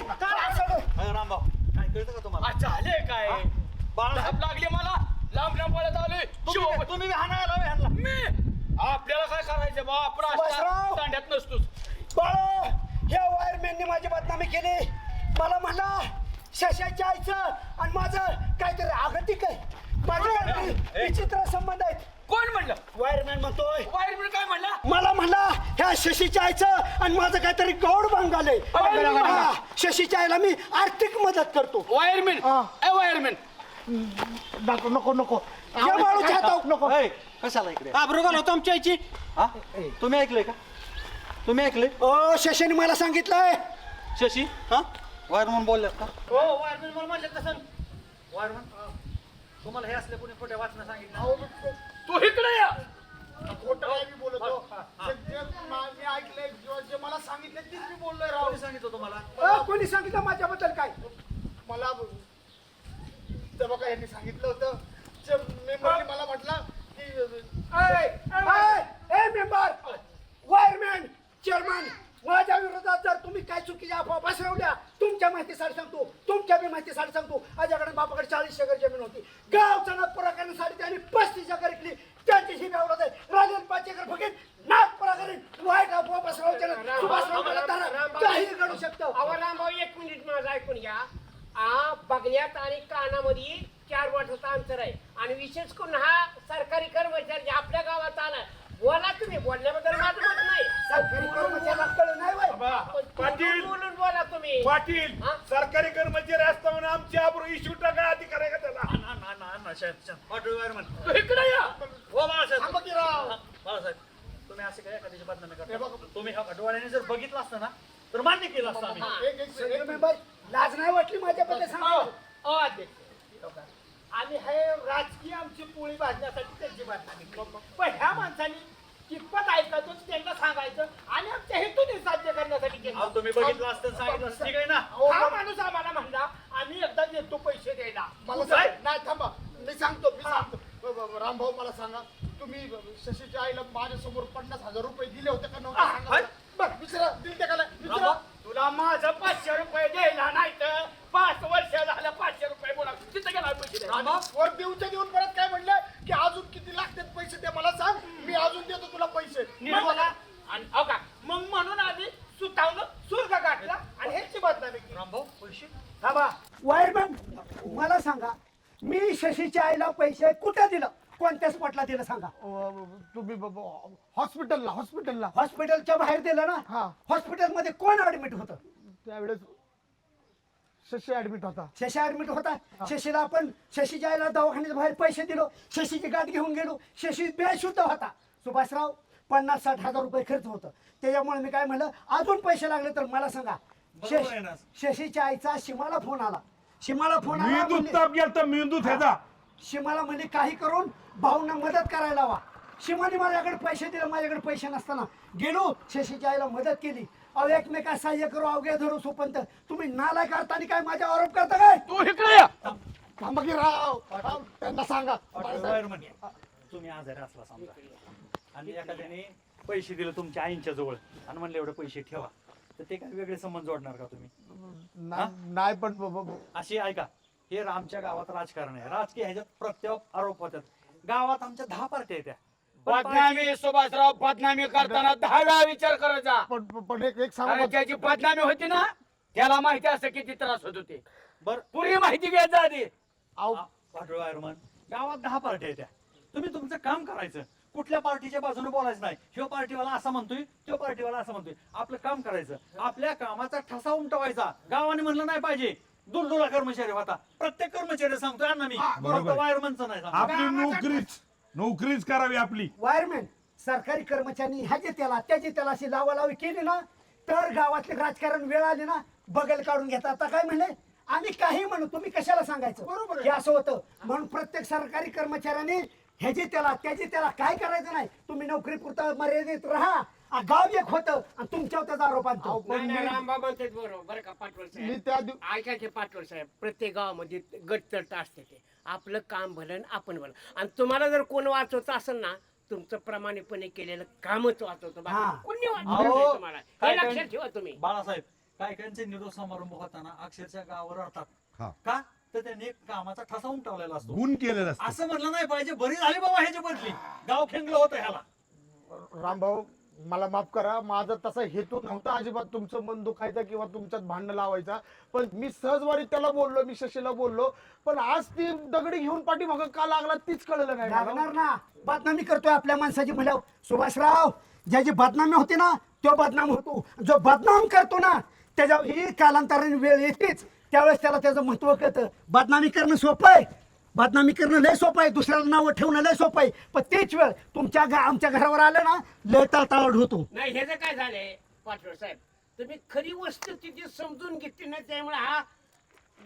रामभाऊ काय कळतं का तुम्हाला. झाले काय बाळासाहेब लागले मला. लांब लांब पळत आले. तुम्ही हाणायला मी आपल्याला काय करायचं बा. आपण सुभाषराव. तांड्यात नसतोच. बाळा ह्या वायरमॅनने माझी बदनामी केली. मला म्हणला शशाच्या आईचं आणि माझं काहीतरी आगतिक आहे. माझे काहीतरी विचित्र संबंध आहेत. कोण म्हणलं. वायरमॅन म्हणतोय. वायरमॅन काय म्हणला. मला म्हणला ह्या शशीच्या आईचं आणि माझं काहीतरी गौड भांगालय. शशीच्या आईला मी आर्थिक मदत करतो. वायरमॅन वायरमॅन नको नको नको. या बाळूच्या हातावर नको. कशाला इकडे बरोबर होतो आमच्या आईची. तुम्ही ऐकलंय का. तुम्ही ऐकलंय. ओ शशीने मला सांगितलंय. शशी हा वायरमन बोलल्यात का. हो वायरमॅन मला म्हणलं तसं. वायरमन तुम्हाला हे असले कोणी खोट्या वाचना सांगितलं. तू इकडे या. खोटं काय मी बोलतो. मी ऐकलंय जे मला सांगितलं तेच मी बोललोय राव. कोणी सांगितलं तुम्हाला. कोणी सांगितलं माझ्याबद्दल काय. मला ते बघा यांनी सांगितलं होतं. मेंबरने मला म्हटलं की मेंबर वायरमॅन चेअरमन माझ्या विरोधात जर तुम्ही काय चुकीच्या अफवा पसरवल्या तुमच्या माहितीसाठी सांगतो. तुमच्या बी माहितीसाठी सांगतो. माझ्याकडे बापाकडे 40 एकर जमीन होती. गावचा नागपुरा करण्यासाठी त्यांनी 35 एकर विकली. त्यांच्याशी व्यवहार आहे. राजन 5 एकर फकीत नागपुरा करेन. वाईट अफवा पसरवच्या सुभाषराव मला काही घडू शकतं. रामभाऊ 1 मिनिट माझं ऐकून घ्या. बघण्यात आणि कानामध्ये 4 वर्षाचा अंतर आहे. आणि विशेष करून हा सरकारी कर्मचारी आपल्या गावात आला. बोला तुम्ही. बोलण्याबद्दल माझं मत नाही. सरकारी कर्मचाऱ्यांकडे नाही बाई. पाटील बोलून बोला तुम्ही. पाटील सरकारी कर्मचारी असताना आमची आबरू इश्यू टाका अधिकार आहे का त्याला. वायरमन तू इकडे या. हो बाळासाहेब. थांबा की राव. बाळासाहेब तुम्ही असे काय एखाद्याची बदनामी करता. तुम्ही ह्या डोळ्याने जर बघितलं असतं ना तर मान्य केलं असतं आम्ही. सगळे मेंबर लाज नाही वाटली माझ्याबद्दल सांगा. अध्यक्ष आम्ही हे राजकीय आमची पोळी भाजण्यासाठी त्यांची बदनामी. पण ह्या माणसाने कितपत ऐकायचं त्यांना सांगायचं आणि आमच्या हेतूने साध्य करण्यासाठी केलं. तुम्ही बघितलं असतं सांगितलं असतं ठीक आहे ना. हा माणूस आम्हाला म्हणला आम्ही एकदा येतो पैसे द्यायला. मला नाही थांबा. मी सांगतो. रामभाऊ मला सांगा तुम्ही शशीच्या आईला माझ्यासमोर 50,000 रुपये दिले होते का नव्हते. बघ विचारा दिले का नाही विचारा. तुला माझं 500 रुपये द्यायला नाही तर 5 वर्ष झालं 500 रुपये बोला. तिथे गेला पैसे द्यायला. वर देऊच्या देऊन परत काय म्हणलं की अजून किती लागतात पैसे ते मला सांग. मी अजून देतो तुला पैसे. नीट बोला. आणि हो का मग म्हणून आधी सुतावलं सुर्ग गाठला आणि ह्याची बदनामी मला सांगा, मी शशीच्या आईला पैसे कुठे दिलं, कोणत्या स्पॉटला दिलं सांगा? तुम्ही हॉस्पिटलला हॉस्पिटलच्या बाहेर दिलं ना? हा. हॉस्पिटलमध्ये कोण ऍडमिट होतं? त्यावेळेस शशी ऍडमिट होता. शशी ऍडमिट होता. शशीला आपण शशीच्या आईला दवाखान्यात बाहेर पैसे दिलो, शशीची गाठ घेऊन गेलो, शशी बेशुद्ध होता. सुभाषराव 50-60 हजार रुपये खर्च होतं. त्याच्यामुळे मी काय म्हणलं, अजून पैसे लागले तर मला सांगा. बरोबर आहे ना. शशीच्या आईचा सीमाला फोन आला. सीमाला फोन आला मेंदूत म्हणले- ताप गेलता, मेंदूत ह्याचा. सीमाला म्हणजे काही करून भाऊंना मदत करायला हवा. सीमाने माझ्याकडे पैसे दिले, माझ्याकडे पैसे नसताना गेलो, शशीच्या आईला मदत केली. अहो एकमेका सहाय्य करू, अवघे धरू सुपंत. तुम्ही नालाय करताना काय माझ्या आरोप करता काय? तू इकडे ये. थांबा की राव, त्यांना सांगा. तुम्ही आजारी असला समजा आणि एखाद्याने पैसे दिले तुमच्या आईंच्या जवळ आणि म्हणले एवढे पैसे ठेवा, तर ते काय वेगळे संबंध जोडणार का तुम्ही? नाही पण अशी ऐका, हे आमच्या गावात राजकारण आहे. राजकीय ह्याच्यात प्रत्येक आरोप होतात. गावात आमच्या 10 पार्ट्या आहेत त्या. बदनामी सुभाषराव, बदनामी करताना 10 वेळा विचार करायचा. पण एक सांगा. कारण त्याची बदनामी होती ना, त्याला माहिती असं किती त्रास होत होते. बर पुरी माहिती घ्यायचं आधी. वायरमन, गावात 10 पार्ट्या आहेत त्या. तुम्ही तुमचं काम करायचं, कुठल्या पार्टीच्या बाजूने बोलायचं नाही. ह्यो पार्टीवाला असं म्हणतोय, तो पार्टीवाला असं म्हणतोय. आपलं काम करायचं, आपल्या कामाचा ठसा उमटवायचा. गावाने म्हणलं नाही पाहिजे दुलदुला कर्मचारी होता. प्रत्येक कर्मचारी सांगतोय अण्णा मी, बरोबर. वायरमनचं नाही सांगतो. आपली नोकरीच करावी आपली. वायरमॅन सरकारी कर्मचारी ह्याची त्याला त्याची त्याला अशी लावालावी केली ना, तर गावातले राजकारण वेळ आली ना बगल काढून घेतात. आता काय म्हणले, आम्ही काही म्हणू, तुम्ही कशाला सांगायचं? बरोबर हे असं होतं. म्हणून प्रत्येक सरकारी कर्मचाऱ्याने ह्याची त्याला त्याची त्याला काय करायचं नाही. तुम्ही नोकरी पुरता मर्यादित राहा. गाव एक होतं आणि तुमच्यावर त्याचा आरोप आणतो. नाही, नाही, रामबा म्हणतात बरोबर बरं का पाटवर मी साहेब. त्या ऐकायचे पाटवर साहेब, प्रत्येक गावामध्ये गटतट असते ते. आपलं काम भलं आणि आपण भलं. आणि तुम्हाला जर कोण वाचवत असेल ना, तुमचं प्रामाणिकपणे केलेलं कामच वाचवतं. बाकी हा. कोणी वाचवत अहो, नाही तुम्हाला. हे काय लक्षात ठेवा तुम्ही. बाळासाहेब, काय काहींचे निरोध समारंभ होताना अक्षरशः गावावर हा. रडतात. का तर त्यांनी एक कामाचा ठसा उमटवलेला असतो. गुण केलेला असतो. असं म्हणलं नाही पाहिजे, बरी झाली बाबा ह्याची बदली. गाव खेंगलं होतं ह्याला. रामभाऊ, मला माफ करा, माझा तसा हेतू नव्हता अजिबात तुमचं मन दुखायचा किंवा तुमच्यात भांडण लावायचा. पण मी सहजवारी त्याला बोललो, मी शशीला बोललो. पण आज ती दगडी घेऊन पाठीमागं का लागला तीच कळलं नाही मला. लागणार ना, बदनामी करतोय आपल्या माणसाची म्हणल्यावर. सुभाषराव, ज्याची बदनामी होते ना तो बदनाम होतो. जो बदनाम करतो ना त्याच्या ही कालांतराने वेळ येतेच, त्यावेळेस त्याला त्याचं महत्व कळतं. बदनामी करणं सोपं आहे, बदनामी करणं लय सोपं आहे, दुसऱ्याला नावं ठेवणं लय सोपं आहे. पण तेच वेळ तुमच्या आमच्या घरावर आलं ना, लय तळतळाट होतो. नाही ह्याचं काय झालंय पाटवर साहेब, तुम्ही खरी वस्तुस्थिती समजून घेतली नाही, त्यामुळे हा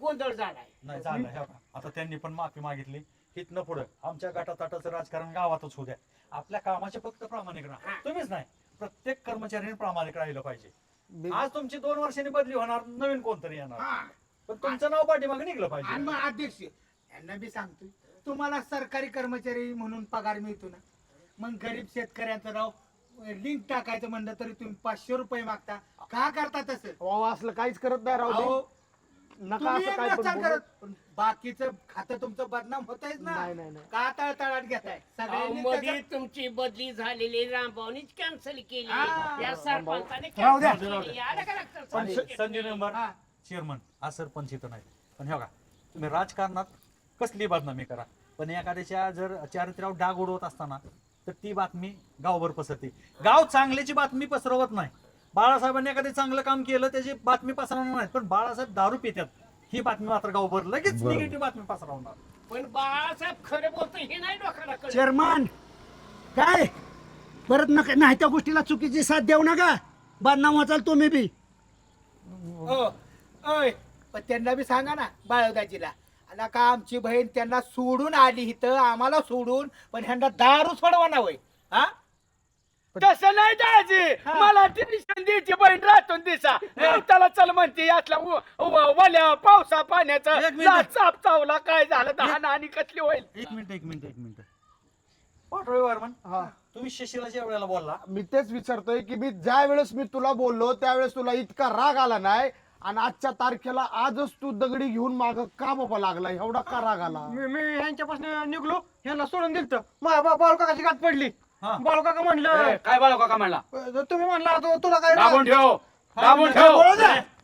गोंधळ झालाय. नाही झालं हे बघा. आता त्यांनी पण माफी मागितली. इथनं पुढं आमच्या गटाताटाचं राजकारण गावातच होऊ द्या. आपल्या कामाचे फक्त प्रामाणिक राहा. तुम्हीच नाही, प्रत्येक कर्मचाऱ्याने प्रामाणिक राहिलं पाहिजे. आज तुमची 2 वर्षांनी बदली होणार, नवीन कोणतरी येणार, पण तुमचं नाव पाठीमागे निघलं पाहिजे. आणि मग अध्यक्ष यांना बी सांगतोय, तुम्हाला सरकारी कर्मचारी म्हणून पगार मिळतो ना, मग गरीब शेतकऱ्यांचं नाव लिंक टाकायचं म्हणलं तरी तुम्ही 500 रुपये मागता. का करता तसं? अहो, असलं काहीच करत नाही राव. अहो, नका तुम्ही असं काय एक पण नसा बोलू. करत, पण बाकीचं खातं तुमचं बदनाम होतच ना. नाही, नाही, नाही. का तळतळाट घेताय? सगळ्यांनी मध्ये त्याचं- तुमची बदली झालेली रामभाऊनीच कॅन्सल केली. हा. या सरपंचाने राहू द्या. cancel केली. आलं का लक्षात? आणि संजय मेंबर चेअरमन हा सरपंच इथं नाही. पण हे बघा, तुम्ही राजकारणात कसली बदनामी करा, पण एखाद्याच्या जर चारित्र्यावर डाग उडवत असताना तर ती बातमी गावभर पसरते. गाव चांगल्याची बातमी पसरवत नाही. बाळासाहेबांनी एखादे चांगलं काम केलं त्याची बातमी पसरवणार नाही, पण बाळासाहेब दारू पितात ही बातमी मात्र गावभर लगेच निगेटिव्ह बातमी पसरवणार. पण बाळासाहेब खरं बोलतो हे नाही डोक्याला कळलं. चेअरमन काय परत नका नाही त्या गोष्टीला चुकीची साथ देऊ नका. बदनाम वाचाल तुम्ही बी. हो, ओय, पण त्यांना बी सांगा ना बाळवदाजीला, आला का आमची बहीण त्यांना सोडून आली इथं, आम्हाला सोडून, पण ह्यांना दारू सोडवा ना होय. हा, तसं नाही दाजी. मला टेन्शन द्यायची बहीण राहतून दिसा त्याला चल म्हणते यातला वल्या पावसा पाण्याचं एक मिनिट. चाप चावला काय झालं दहा आणि कसली होईल. एक मिनिट पाठोळे वारमन, तुम्ही शशीला ज्या वेळेला बोलला, मी तेच विचारतोय की मी ज्या वेळेस मी तुला बोललो त्यावेळेस तुला इतका राग आला नाही, आणि आजच्या तारखेला आजच तू दगडी घेऊन माग का बाबा लागला, एवढा का राग आला? मी यांच्यापासून निघलो, ह्यांना सोडून दिलत. माझ्या बाळकाची गाठ पडली. हा. बाळकाका म्हणलं, काय बाळा काका म्हणला, तुम्ही म्हणला तुला काय दाबून ठेव, दाबून ठेव.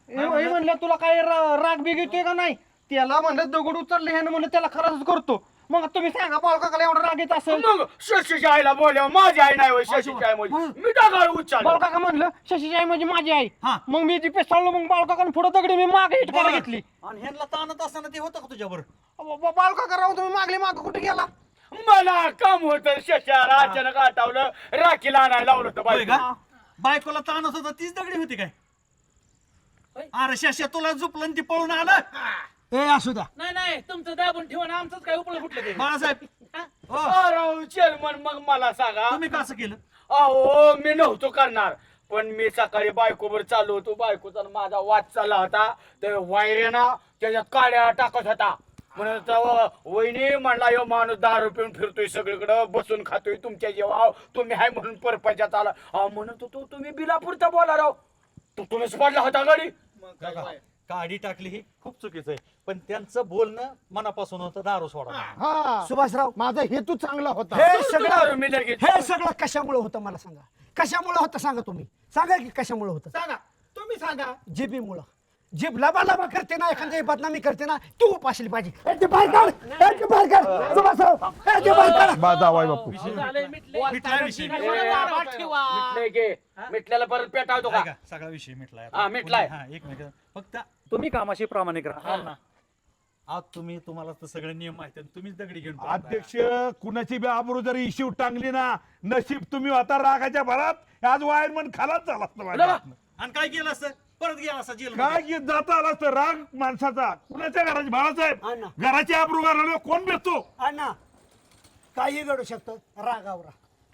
हे म्हणलं तुला काय राग बीग येतोय का नाही? त्याला म्हणलं दगड उचलले ह्यानं म्हणलं त्याला खलासच करतो. मग तुम्ही सांगा बाळकाकाला एवढा राग येत असेल. मग शशीच्या आईला बोलव, माझी आई नाही होय शशीची आई म्हणजे मी दगड उचल. बाळकाका म्हणलं शशीची आई म्हणजे माझी आई. मग मी ती पेसाळलो, मग बाळकाकाने पुढे दगडी मी मागे हिट करायला घेतली. आणि ह्यांना ताणत असताना ते होतं का तुझ्यावर? बाळकाका राहू तुम्ही मागले माग कुठे गेला? मला काम होतं शशाला अचानक आठवलं, राखीला आणायला लावलं होतं होय बायको. का? बायकोला ताणत होता तीच दगडी होती काय? अरे शश्या तुला झोपलं आणि ती पळून आलं. ए असू द्या. नाही तुमचं दाबून ठेवा ना, आमचंच काय उपळं फुटलं ते. बाळासाहेब अरे चेअरमन, मग मला सांगा, तुम्ही कसं केलं? अहो मी नव्हतो करणार, पण मी सकाळी बायकोवर चालू होतो, बायकोचा आणि माझा वाद चालला होता, तर वायऱ्याना त्याच्यात काड्या टाकत होता. म्हणत वहिनी म्हणला, यो माणूस दारू पिऊन फिरतोय सगळीकडं, बसून खातोय तुमच्या जेव्हा तुम्ही हाय म्हणून परपंचात आला. म्हणत होतो तुम्ही बिलापुरता बोला राव, तुम्हीच पडला होता गाडी. काडी टाकली ही खूप चुकीचं आहे, पण त्यांचं बोलणं मनापासून होतं दारू सोडा. हा सुभाषराव, माझा हेतू चांगला होता. हे सगळं मी लगेच हे सगळं कशामुळे होतं मला सांगा. कशामुळे होतं सांगा तुम्ही. सांगा की कशामुळे होतं. सांगा, तुम्ही सांगा. जिबीमुळं. जीभ लबा लबा करते ना, एखादी बदनामी करते ना, तू उपासली पाहिजे. ए, ते बाहेर काढ. ए, ते बाहेर काढ. सुभाषराव, ए, ते बाहेर काढ. जावाई बापू झालंय, मिटलंय. मिटला विषय. मिटले गे, मिटल्याला परत पेटावतो का? का? सगळा विषय मिटलाय. हा, मिटलाय. हा, एक मिनिट फक्त तुम्ही कामाशी प्रामाणिक राहा. आज तुम्हाला तर सगळे नियम माहिती आहेत, तुम्हीच दगडी घेऊन पळताय. अध्यक्ष, कुणाची बी आबरू जरी इश्यू टांगली ना, नशीब तुम्ही आता रागाच्या भरात आज वायरमन खालाच झाला असतं माझ्या हातनं. आणि काय केलं असतं? परत गेला असता जेल. काय की जाता आला असतं राग माणसाचा. कुणाच्या घराची हा बाळासाहेब ना. घराची आबरू घालवल्यावर कोण भेटतो? अण्णा, काही घडू शकतं रागावरा.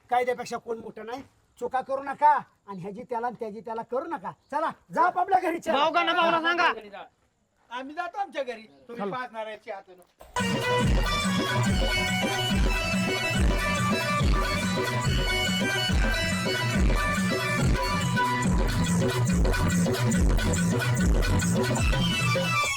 कायद्यापेक्षा कोण मोठं नाही. चुका करू नका आणि ह्याची त्याला आणि त्याची त्याला करू नका. चला जा आपल्या घरी. चला. भाऊकांना भाऊला सांगा. आम्ही जातो आमच्या घरी, तुम्ही पाहणार आहे हातून. Thank you.